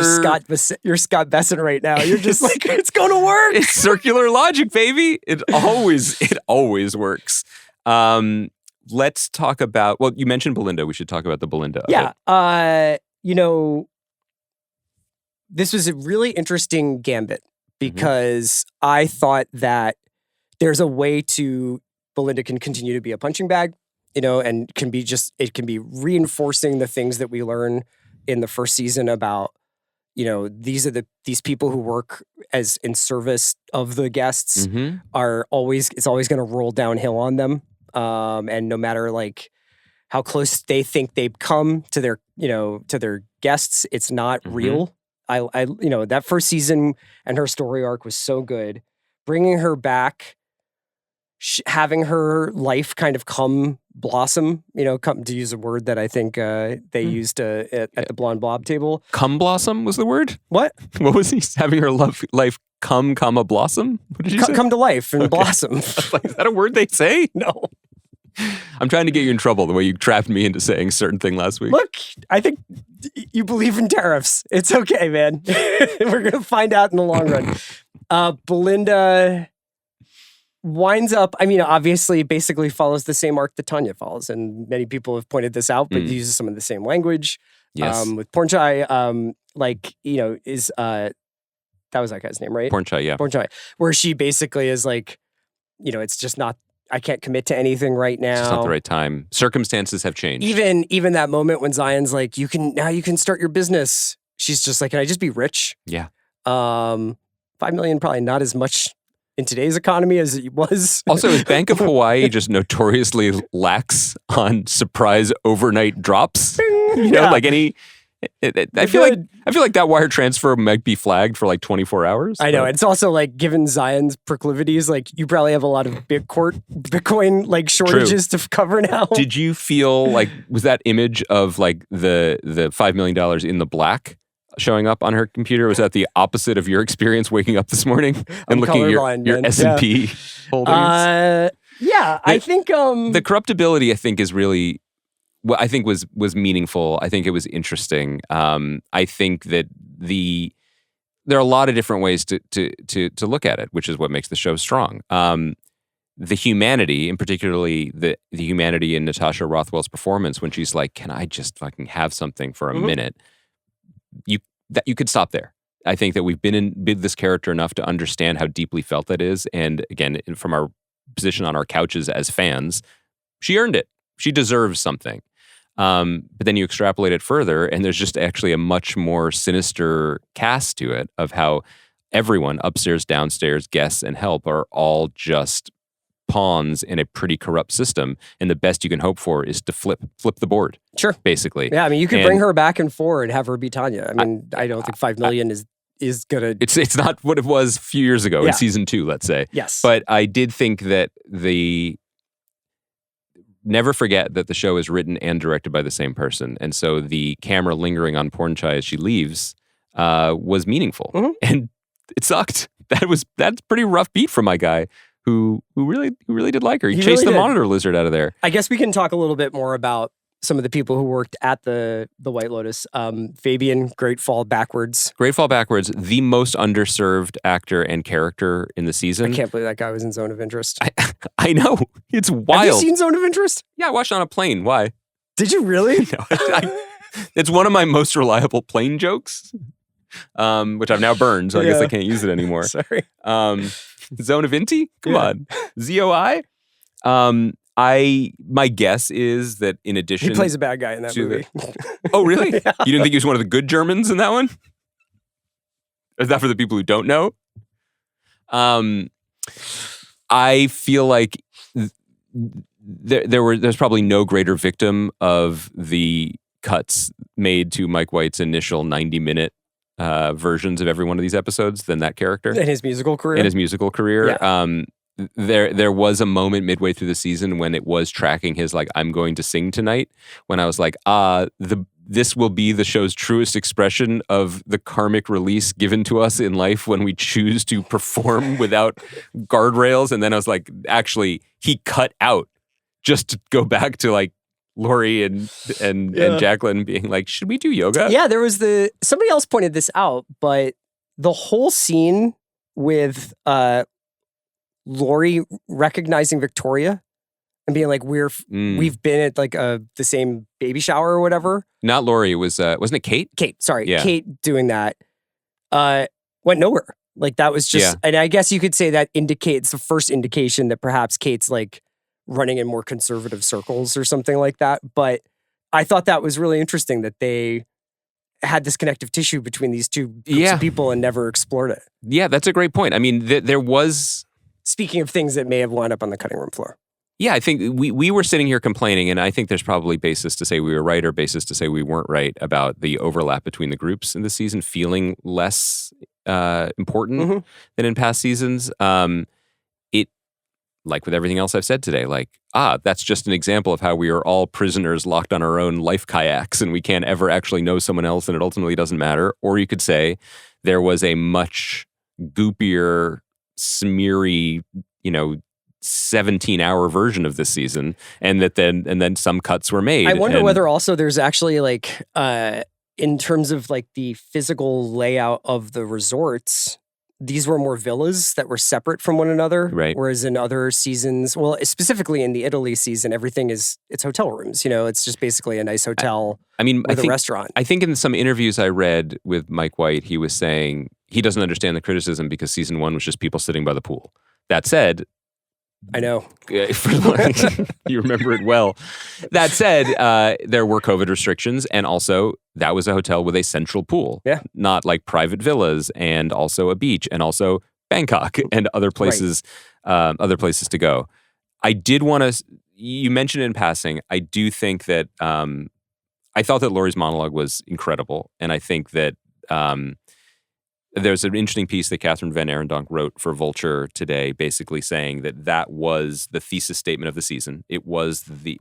You're Scott Besson right now. You're just like, it's going to work. It's circular logic, baby. It always works. Let's talk about, well, you mentioned Belinda. We should talk about the Belinda. Yeah. This was a really interesting gambit because I thought that there's a way Belinda can continue to be a punching bag, and it can be reinforcing the things that we learn in the first season about, these people who work as in service of the guests it's always going to roll downhill on them. And no matter like how close they think they've come to their guests, it's not real. I that first season and her story arc was so good. Bringing her back, having her life kind of come blossom, come to use a word that I think they used at the Blonde Blob table. Come blossom was the word? What? What was he having her life come, comma, blossom? What did you say? Come to life and blossom. Like, is that a word they say? No. I'm trying to get you in trouble the way you trapped me into saying a certain thing last week. Look, I think you believe in tariffs. It's okay, man. We're going to find out in the long run. Belinda winds up, I mean, obviously, basically follows the same arc that Tanya follows. And many people have pointed this out, but uses some of the same language. Yes. With Pornchai, like, you know, is, that was that guy's name, right? Pornchai, yeah. Pornchai. Where she basically is like, you know, it's just not, I can't commit to anything right now. It's just not the right time. Circumstances have changed. Even that moment when Zion's like, you can start your business. She's just like, can I just be rich? Yeah. 5 million, probably not as much in today's economy as it was. Also, is Bank of Hawaii just notoriously lax on surprise overnight drops? You know, like any. I feel like that wire transfer might be flagged for like 24 hours. I know. It's also like, given Zion's proclivities, like you probably have a lot of Bitcoin like shortages to cover now. Did you feel like, was that image of like the $5 million in the black showing up on her computer? Was that the opposite of your experience waking up this morning and looking at your S&P holdings? Yeah, I think the corruptibility, I think, is really what I think was meaningful. I think it was interesting. I think that there are a lot of different ways to look at it, which is what makes the show strong. The humanity, and particularly the humanity in Natasha Rothwell's performance when she's like, "Can I just fucking have something for a minute?" You could stop there. I think that we've been this character enough to understand how deeply felt that is, and again, from our position on our couches as fans, she earned it. She deserves something. But then you extrapolate it further, and there's just actually a much more sinister cast to it of how everyone, upstairs, downstairs, guests, and help, are all just pawns in a pretty corrupt system. And the best you can hope for is to flip the board. Sure. Basically. Yeah, I mean, you could bring her back and forward, have her be Tanya. I mean, I don't think 5 million is gonna... It's not what it was a few years ago in season 2, let's say. Yes. But I did think that never forget that the show is written and directed by the same person. And so the camera lingering on Pornchai as she leaves was meaningful. Mm-hmm. And it sucked. That's a pretty rough beat for my guy who really did like her. He chased the monitor lizard out of there. I guess we can talk a little bit more about some of the people who worked at the White Lotus. Fabian, Great Fall Backwards. Great Fall Backwards, the most underserved actor and character in the season. I can't believe that guy was in Zone of Interest. I know. It's wild. Have you seen Zone of Interest? Yeah, I watched it on a plane. Why? Did you really? No, it's one of my most reliable plane jokes, which I've now burned, so I guess I can't use it anymore. Sorry. Zone of Inti? Come on. ZOI? My guess is that in addition... He plays a bad guy in that movie. Oh, really? Yeah. You didn't think he was one of the good Germans in that one? Is that for the people who don't know? I feel like there's probably no greater victim of the cuts made to Mike White's initial 90-minute versions of every one of these episodes than that character. In his musical career? Yeah. There was a moment midway through the season when it was tracking his like, I'm going to sing tonight, when I was like, this will be the show's truest expression of the karmic release given to us in life when we choose to perform without guardrails. And then I was like, actually, he cut out just to go back to like Lori and Jacqueline being like, should we do yoga? Yeah, there was somebody else pointed this out, but the whole scene with Lori recognizing Victoria and being like, we've been at like the same baby shower or whatever. Not Lori, it was wasn't it Kate? Kate, sorry. Yeah. Kate doing that went nowhere. Like that was just, and I guess you could say that indicates the first indication that perhaps Kate's like running in more conservative circles or something like that. But I thought that was really interesting that they had this connective tissue between these two groups of people and never explored it. Yeah, that's a great point. I mean, there was... Speaking of things that may have wound up on the cutting room floor. Yeah, I think we were sitting here complaining, and I think there's probably basis to say we were right or basis to say we weren't right about the overlap between the groups in this season feeling less important than in past seasons. It, like with everything else I've said today, like, that's just an example of how we are all prisoners locked on our own life kayaks and we can't ever actually know someone else and it ultimately doesn't matter. Or you could say there was a much goopier, smeary, 17-hour version of this season, and then some cuts were made. I wonder whether also there's actually like in terms of like the physical layout of the resorts, these were more villas that were separate from one another. Right. Whereas in other seasons, well, specifically in the Italy season, everything it's hotel rooms. It's just basically a nice hotel with a restaurant. I think in some interviews I read with Mike White, he was saying he doesn't understand the criticism because season 1 was just people sitting by the pool. That said, I know. You remember it well. That said, there were COVID restrictions, and also that was a hotel with a central pool. Yeah. Not like private villas, and also a beach, and also Bangkok and other places, to go. I did want to. You mentioned in passing. I do think that I thought that Laurie's monologue was incredible, and I think that. There's an interesting piece that Catherine Van Arendonk wrote for Vulture today, basically saying that was the thesis statement of the season. It was the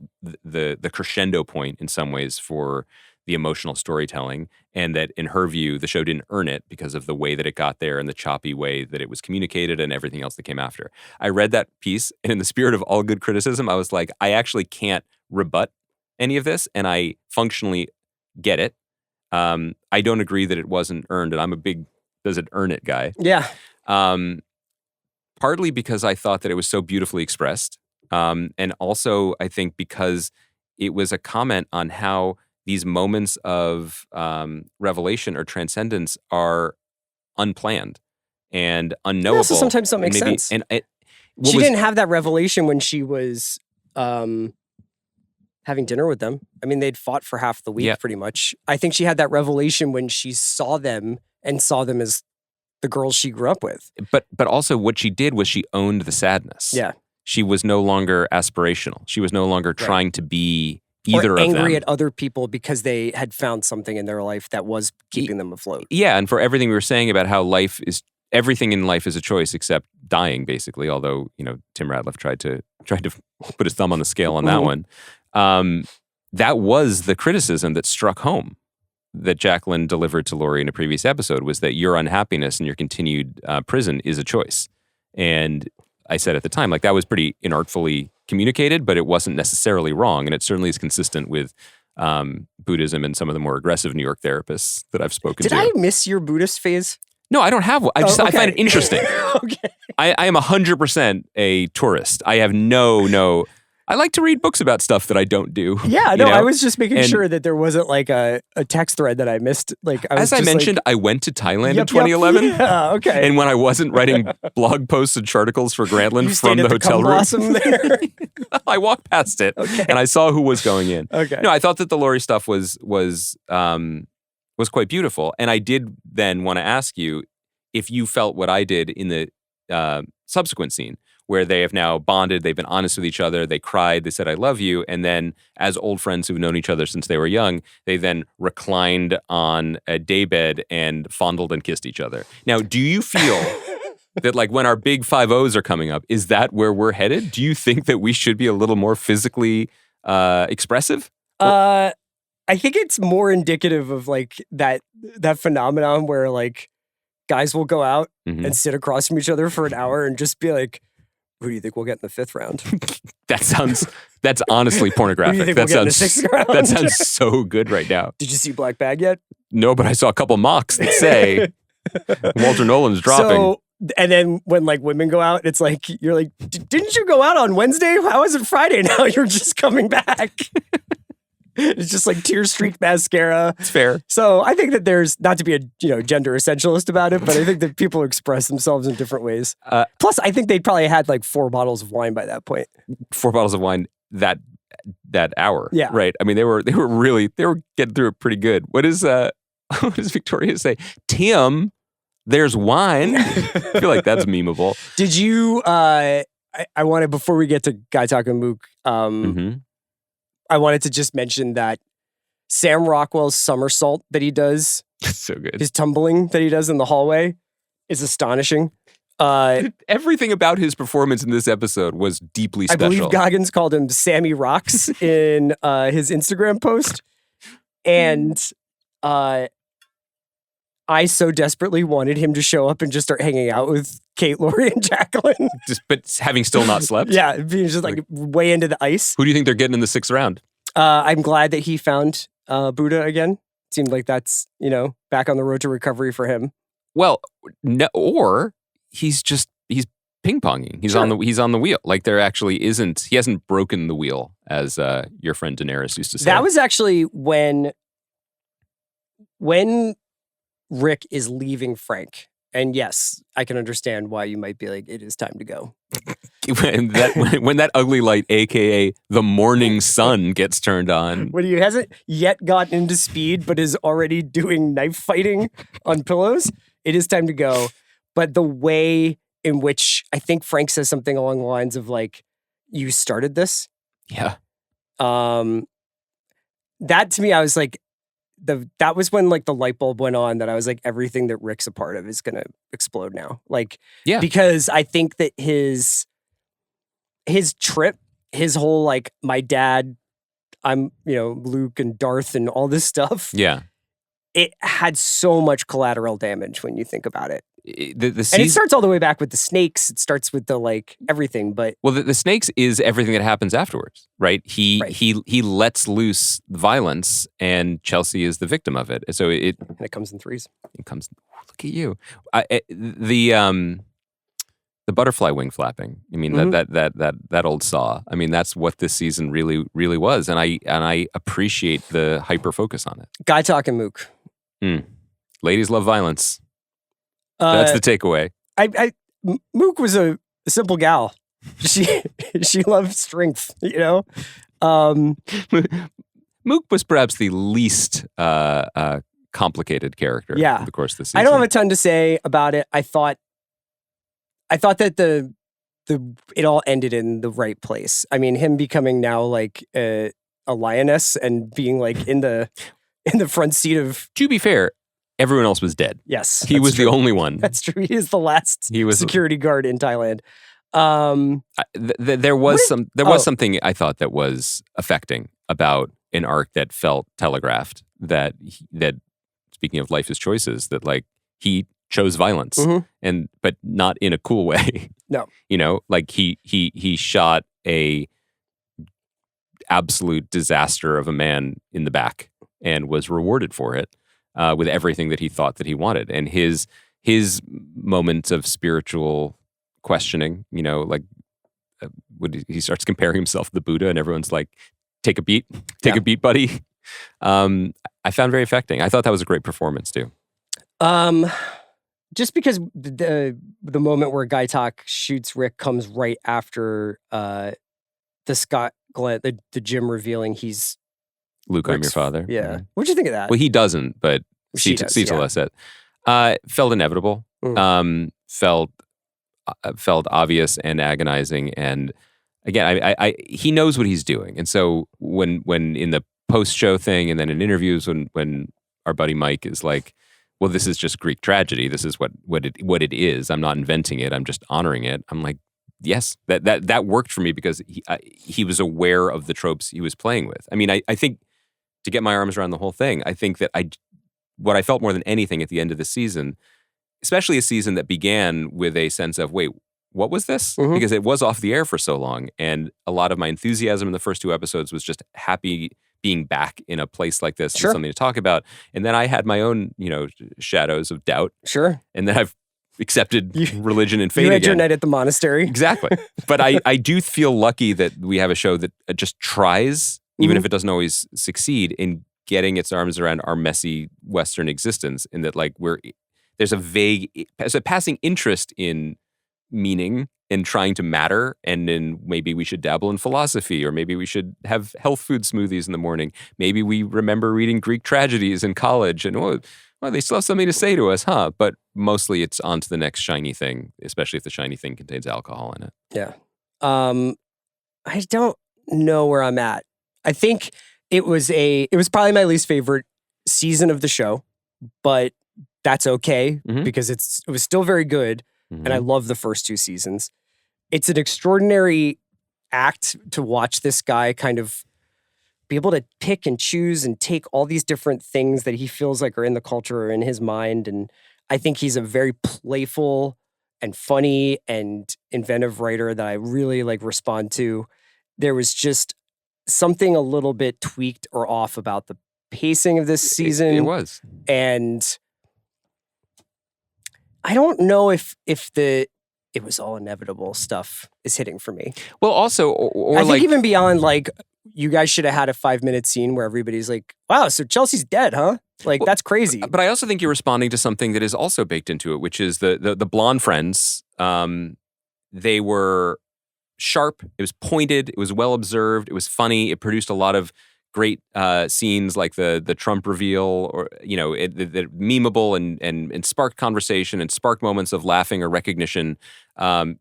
crescendo point in some ways for the emotional storytelling, and that in her view, the show didn't earn it because of the way that it got there and the choppy way that it was communicated and everything else that came after. I read that piece, and in the spirit of all good criticism, I was like, I actually can't rebut any of this, and I functionally get it. I don't agree that it wasn't earned, and I'm a big does it earn it guy. Yeah. Partly because I thought that it was so beautifully expressed. And also I think because it was a comment on how these moments of revelation or transcendence are unplanned and unknowable. Also, sometimes don't make sense. And she didn't have that revelation when she was having dinner with them. I mean, they'd fought for half the week pretty much. I think she had that revelation when she saw them and saw them as the girls she grew up with. But also what she did was she owned the sadness. Yeah. She was no longer aspirational. She was no longer trying to be either or of them. Angry at other people because they had found something in their life that was keeping them afloat. Yeah, and for everything we were saying about how everything in life is a choice except dying, basically. Although, Tim Ratliff tried to put his thumb on the scale on that one. That was the criticism that struck home that Jacqueline delivered to Laurie in a previous episode, was that your unhappiness and your continued prison is a choice. And I said at the time, like, that was pretty inartfully communicated, but it wasn't necessarily wrong. And it certainly is consistent with Buddhism and some of the more aggressive New York therapists that I've spoken to. Did I miss your Buddhist phase? No, I don't have one. I find it interesting. Okay. I am 100% a tourist. I have no I like to read books about stuff that I don't do. Yeah, no, I was just making sure that there wasn't like a text thread that I missed. Like, as I mentioned, I went to Thailand in 2011. Yeah, okay. And when I wasn't writing blog posts and charticles for Grantland from the hotel room, there. I walked past it and I saw who was going in. Okay. No, I thought that the Laurie stuff was quite beautiful, and I did then want to ask you if you felt what I did in the subsequent scene, where they have now bonded, they've been honest with each other, they cried, they said, I love you. And then as old friends who've known each other since they were young, they then reclined on a daybed and fondled and kissed each other. Now, do you feel that, like, when our big 5-0s are coming up, is that where we're headed? Do you think that we should be a little more physically expressive? I think it's more indicative of like that phenomenon where like guys will go out and sit across from each other for an hour and just be like, who do you think we'll get in the 5th round? That's honestly pornographic. Who do you think we'll get in the 6th round? That sounds so good right now. Did you see Black Bag yet? No, but I saw a couple mocks that say Walter Nolan's dropping. So, and then when like women go out, it's like, you're like, didn't you go out on Wednesday? How is it Friday now? You're just coming back. It's just like tear-streaked mascara. It's fair. So I think that there's, not to be a gender essentialist about it, but I think that people express themselves in different ways. Plus, I think they probably had like 4 bottles of wine by that point. 4 bottles of wine that hour. Yeah. Right. I mean, they were getting through it pretty good. What does Victoria say? Tim, there's wine. I feel like that's memeable. Did you? I wanted, before we get to Gaitok and Mook, I wanted to just mention that Sam Rockwell's somersault that he does, so good. His tumbling that he does in the hallway is astonishing. Everything about his performance in this episode was deeply special. I believe Goggins called him Sammy Rocks in his Instagram post. And I so desperately wanted him to show up and just start hanging out with Kate, Lori, and Jacqueline. But having still not slept? Yeah, being just like way into the ice. Who do you think they're getting in the 6th round? I'm glad that he found Buddha again. Seemed like that's, back on the road to recovery for him. Well, no, or he's ping-ponging. He's on the wheel. Like there actually he hasn't broken the wheel, as your friend Daenerys used to say. That was actually when Rick is leaving Frank. And yes, I can understand why you might be like, it is time to go. when that ugly light, aka the morning sun, gets turned on. When he hasn't yet gotten into speed, but is already doing knife fighting on pillows, it is time to go. But the way in which I think Frank says something along the lines of like, you started this. Yeah. That to me, I was like, that was when like the light bulb went on that I was like, everything that Rick's a part of is going to explode now. Like, yeah, because I think that his trip, his whole like, my dad, I'm, Luke and Darth and all this stuff. Yeah. It had so much collateral damage when you think about it. And it starts all the way back with the snakes. It starts with the like everything, but the snakes is everything that happens afterwards, right? He lets loose violence, and Chelsea is the victim of it. So it comes in threes. It comes. Look at you. The butterfly wing flapping. I mean that old saw. I mean that's what this season really really was, and I appreciate the hyper focus on it. Gaitok and Mook. Ladies love violence. That's the takeaway. Mook was a simple gal. She loved strength, Mook was perhaps the least complicated character. Yeah. Of the course, this season. I don't have a ton to say about it. I thought that it all ended in the right place. I mean, him becoming now like a lioness and being like in the front seat of. To be fair, everyone else was dead. Yes. He was the only one. That's true. He is the last security guard in Thailand. There was something I thought that was affecting about an arc that felt telegraphed, that speaking of life is choices, that like he chose violence, but not in a cool way. No. Like he shot a absolute disaster of a man in the back and was rewarded for it. With everything that he thought that he wanted, and his moments of spiritual questioning, when he starts comparing himself to the Buddha, and everyone's like, "Take a beat, a beat, buddy." I found very affecting. I thought that was a great performance too. Just because the moment where Gaitok shoots Rick comes right after the Scott Glenn, the Jim revealing he's. Luke, I'm your father. Yeah. Mm-hmm. What'd you think of that? Well, he doesn't, but she does. Said. Felt inevitable. Felt obvious and agonizing. And again, he knows what he's doing. And so when in the post-show thing and then in interviews when our buddy Mike is like, well, this is just Greek tragedy. This is what it is. I'm not inventing it. I'm just honoring it. I'm like, yes, that worked for me because he was aware of the tropes he was playing with. I mean, I think to get my arms around the whole thing, I think that what I felt more than anything at the end of the season, especially a season that began with a sense of, wait, what was this? Because it was off the air for so long. And a lot of my enthusiasm in the first 2 episodes was just happy being back in a place like this with something to talk about. And then I had my own, shadows of doubt. Sure. And then I've accepted religion and faith again. You had again. your night at the monastery. Exactly. But I do feel lucky that we have a show that just tries, even if it doesn't always succeed, in getting its arms around our messy Western existence, in that like there's a passing interest in meaning and trying to matter, and then maybe we should dabble in philosophy, or maybe we should have health food smoothies in the morning. Maybe we remember reading Greek tragedies in college and well, they still have something to say to us, huh? But mostly it's on to the next shiny thing, especially if the shiny thing contains alcohol in it. Yeah. I don't know where I'm at. I think it was probably my least favorite season of the show, but that's okay because it was still very good. And I love the first 2 seasons. It's an extraordinary act to watch this guy kind of be able to pick and choose and take all these different things that he feels like are in the culture or in his mind. And I think he's a very playful and funny and inventive writer that I really like respond to. There was just something a little bit tweaked or off about the pacing of this season. It was. And I don't know if it was all inevitable stuff is hitting for me. Well, also, or I like think even beyond like, you guys should have had a 5-minute scene where everybody's like, wow, so Chelsea's dead, huh? Like, that's crazy. But I also think you're responding to something that is also baked into it, which is the blonde friends. They were sharp. It was pointed. It was well observed. It was funny. It produced a lot of great scenes like the Trump reveal, or the memeable and sparked conversation and sparked moments of laughing or recognition.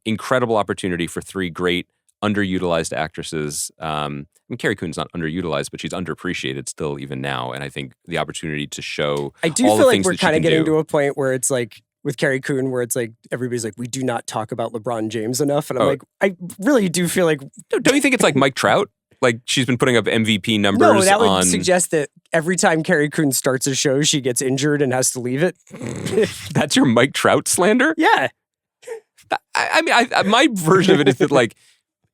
Incredible opportunity for 3 great underutilized actresses. I mean, Carrie Coon's not underutilized, but she's underappreciated still even now. And I think the opportunity to show I do all feel the like things we're that she kind of can getting do. to a point where it's like with Carrie Coon, where it's like everybody's like, we do not talk about LeBron James enough. And I'm like, I really do feel like, Don't you think it's like Mike Trout? Like she's been putting up MVP numbers no, that would on. suggest that every time Carrie Coon starts a show, she gets injured and has to leave it. That's your Mike Trout slander? Yeah. I mean, my version of it is that like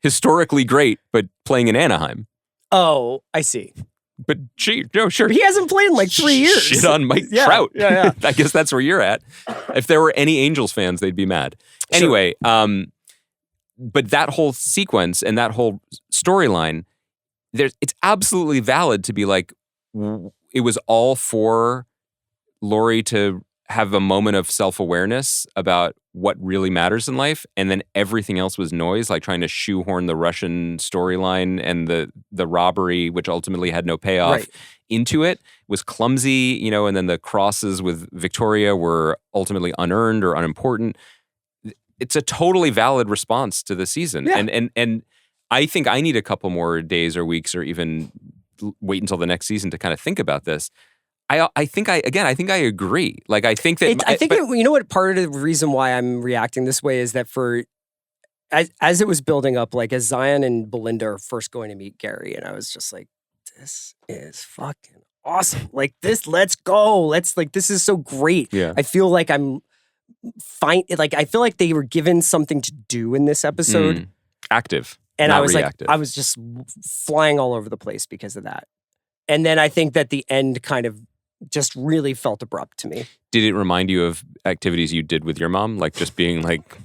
historically great, but playing in Anaheim. Oh, I see. But sure. He hasn't played in like 3 years. Shit on Mike Yeah, Trout. yeah. I guess that's where you're at. If there were any Angels fans, they'd be mad. Anyway, but that whole sequence and that whole storyline, it's absolutely valid to be like, it was all for Lori to have a moment of self-awareness about what really matters in life, and then everything else was noise, like trying to shoehorn the Russian storyline and the robbery, which ultimately had no payoff, into it. It was clumsy, and then the crosses with Victoria were ultimately unearned or unimportant. It's a totally valid response to the season. Yeah. And I think I need a couple more days or weeks or even wait until the next season to kind of think about this. I think I agree. Like, I think that... you know what, part of the reason why I'm reacting this way is that as it was building up, like as Zion and Belinda are first going to meet Gary, and I was just like, this is fucking awesome. Like this, let's go. This is so great. Yeah. I feel like I'm fine. Like, I feel like they were given something to do in this episode. Active. And not I was reactive. like, I was just flying all over the place because of that. And then I think that the end kind of just really felt abrupt to me. Did it remind you of activities you did with your mom? Like just being like,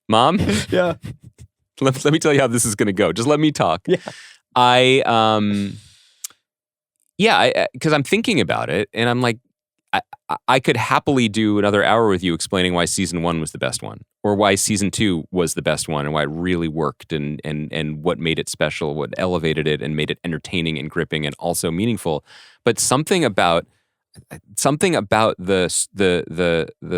Mom? Yeah. Let me tell you how this is going to go. Just let me talk. Yeah. Because I'm thinking about it and I'm like, I could happily do another hour with you explaining why season 1 was the best one, or why season 2 was the best one, and why it really worked, and what made it special, what elevated it, and made it entertaining and gripping and also meaningful. But something about the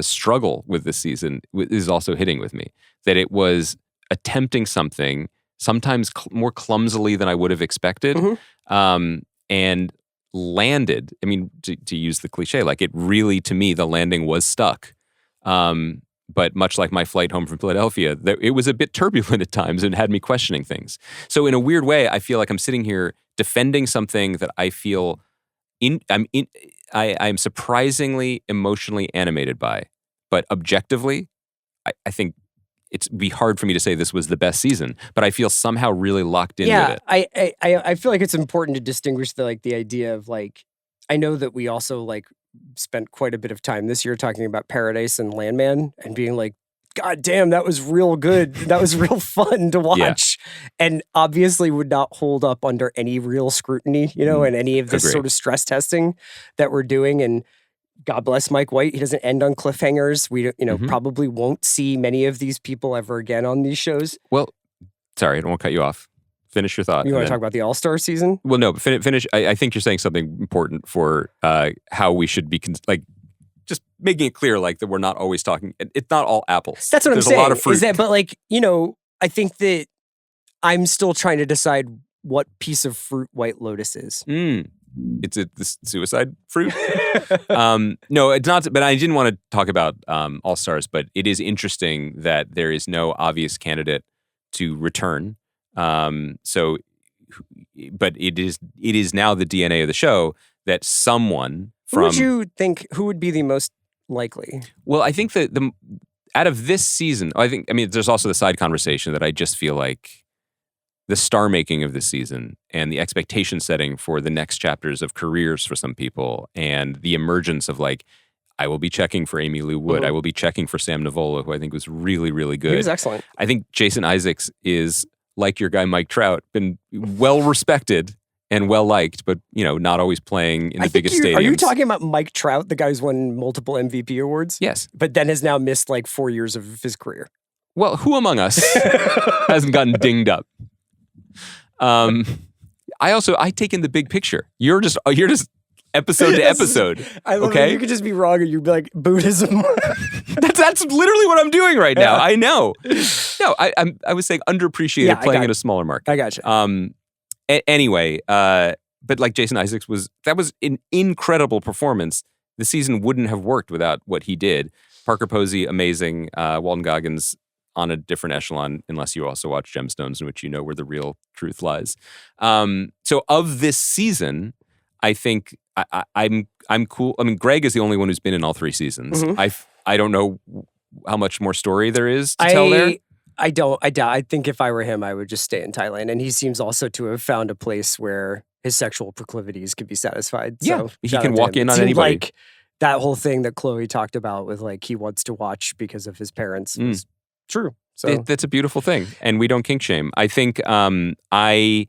struggle with this season is also hitting with me. That it was attempting something sometimes more clumsily than I would have expected, and landed. I mean, to use the cliche, like it really, to me, the landing was stuck. But much like my flight home from Philadelphia, it was a bit turbulent at times and had me questioning things. So in a weird way, I feel like I'm sitting here defending something that I feel I'm surprisingly emotionally animated by. But objectively, I think it'd be hard for me to say this was the best season, but I feel somehow really locked in with it. I feel like it's important to distinguish the idea of like, I know that we also like spent quite a bit of time this year talking about Paradise and Landman and being like, God damn, that was real good. That was real fun to watch. Yeah. And obviously would not hold up under any real scrutiny, and any of this sort of stress testing that we're doing. And God bless Mike White. He doesn't end on cliffhangers. We, probably won't see many of these people ever again on these shows. Well, sorry, I don't want to cut you off. Finish your thought. You want to talk about the All-Star season? Well, no, but finish. I think you're saying something important for how we should be, just making it clear, like that we're not always talking. It's not all apples. That's what There's I'm saying. A lot of fruit. Is that, but I think that I'm still trying to decide what piece of fruit White Lotus is. It's the suicide fruit. No, it's not. But I didn't want to talk about All Stars. But it is interesting that there is no obvious candidate to return. So but it is now the DNA of the show that someone from. Who would you think? Who would be the most likely? Well, I think that out of this season, there's also the side conversation that I just feel like the star making of this season and the expectation setting for the next chapters of careers for some people, and the emergence of like, I will be checking for Amy Lou Wood. I will be checking for Sam Nivola, who I think was really, really good. He was excellent. I think Jason Isaacs is, like your guy Mike Trout, been well respected and well liked, but not always playing in the biggest stadiums. Are you talking about Mike Trout, the guy who's won multiple MVP awards? Yes. But then has now missed like 4 years of his career. Well, who among us hasn't gotten dinged up? I take in the big picture. You're just episode to episode. I love okay? it. You could just be wrong and you'd be like, Buddhism. That's literally what I'm doing right now. I know. No, I was saying underappreciated playing in a smaller market. I got you. Anyway, but like Jason Isaacs that was an incredible performance. The season wouldn't have worked without what he did. Parker Posey, amazing. Walton Goggins on a different echelon, unless you also watch Gemstones, in which you know where the real truth lies. So of this season, I think I'm cool. I mean, Greg is the only one who's been in all 3 seasons. I don't know how much more story there is to tell there. I don't. I think if I were him, I would just stay in Thailand. And he seems also to have found a place where his sexual proclivities could be satisfied. Yeah, so he can walk in on anybody. Like that whole thing that Chloe talked about with like he wants to watch because of his parents was true. So that's a beautiful thing, and we don't kink shame. I think I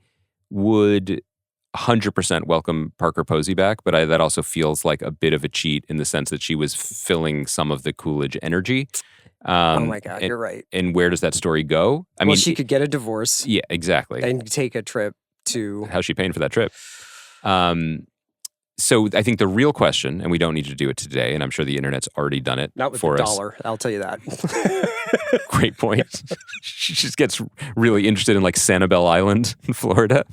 would 100% welcome Parker Posey back, but that also feels like a bit of a cheat in the sense that she was filling some of the Coolidge energy. Oh my God, you're right. And where does that story go? I mean, she could get a divorce. Yeah, exactly. And take a trip to. How's she paying for that trip? So I think the real question, and we don't need to do it today, and I'm sure the internet's already done it Not with for the us. dollar, I'll tell you that. Great point. She just gets really interested in like Sanibel Island in Florida,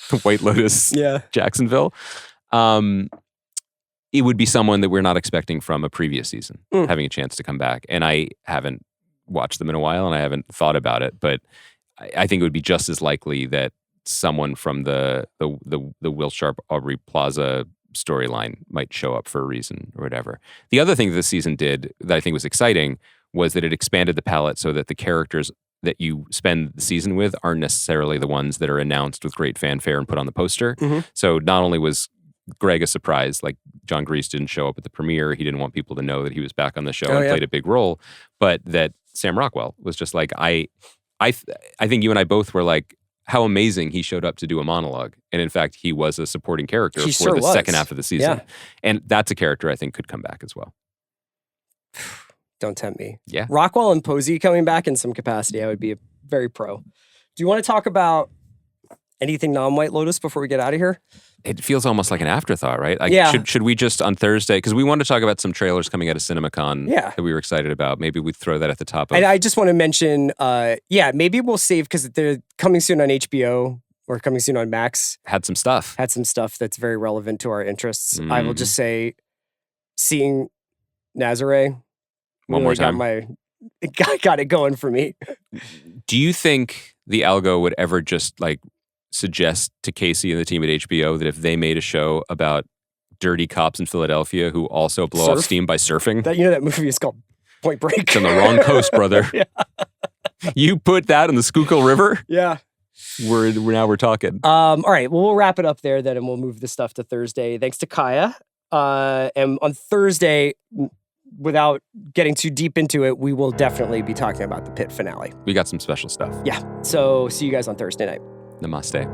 the White Lotus, Jacksonville. It would be someone that we're not expecting from a previous season having a chance to come back. And I haven't watched them in a while, and I haven't thought about it, but I think it would be just as likely that someone from the Will Sharp Aubrey Plaza storyline might show up for a reason or whatever. The other thing this season did that I think was exciting was that it expanded the palette so that the characters that you spend the season with aren't necessarily the ones that are announced with great fanfare and put on the poster. So not only was Greg a surprise, like John Grease didn't show up at the premiere, he didn't want people to know that he was back on the show and played a big role, but that Sam Rockwell was just like, I think you and I both were like, how amazing he showed up to do a monologue. And in fact, he was a supporting character for the second half of the season. Yeah. And that's a character I think could come back as well. Don't tempt me. Yeah. Rockwell and Posey coming back in some capacity, I would be very pro. Do you want to talk about anything non-White Lotus before we get out of here? It feels almost like an afterthought, right? Like, should we just on Thursday, because we want to talk about some trailers coming out of CinemaCon that we were excited about. Maybe we'd throw that at the top of. And I just want to mention, maybe we'll save, because they're coming soon on HBO or coming soon on Max. Had some stuff that's very relevant to our interests. I will just say, seeing Nazare one more time, got it going for me. Do you think the algo would ever just like suggest to Casey and the team at HBO that if they made a show about dirty cops in Philadelphia who also blow off steam by surfing? That movie is called Point Break. It's on the wrong coast, brother. You put that in the Schuylkill River? Yeah. We're talking. All right. Well, we'll wrap it up there then, and we'll move the stuff to Thursday. Thanks to Kaya. And on Thursday, without getting too deep into it, we will definitely be talking about the Pit finale. We got some special stuff. Yeah. So see you guys on Thursday night. Namaste.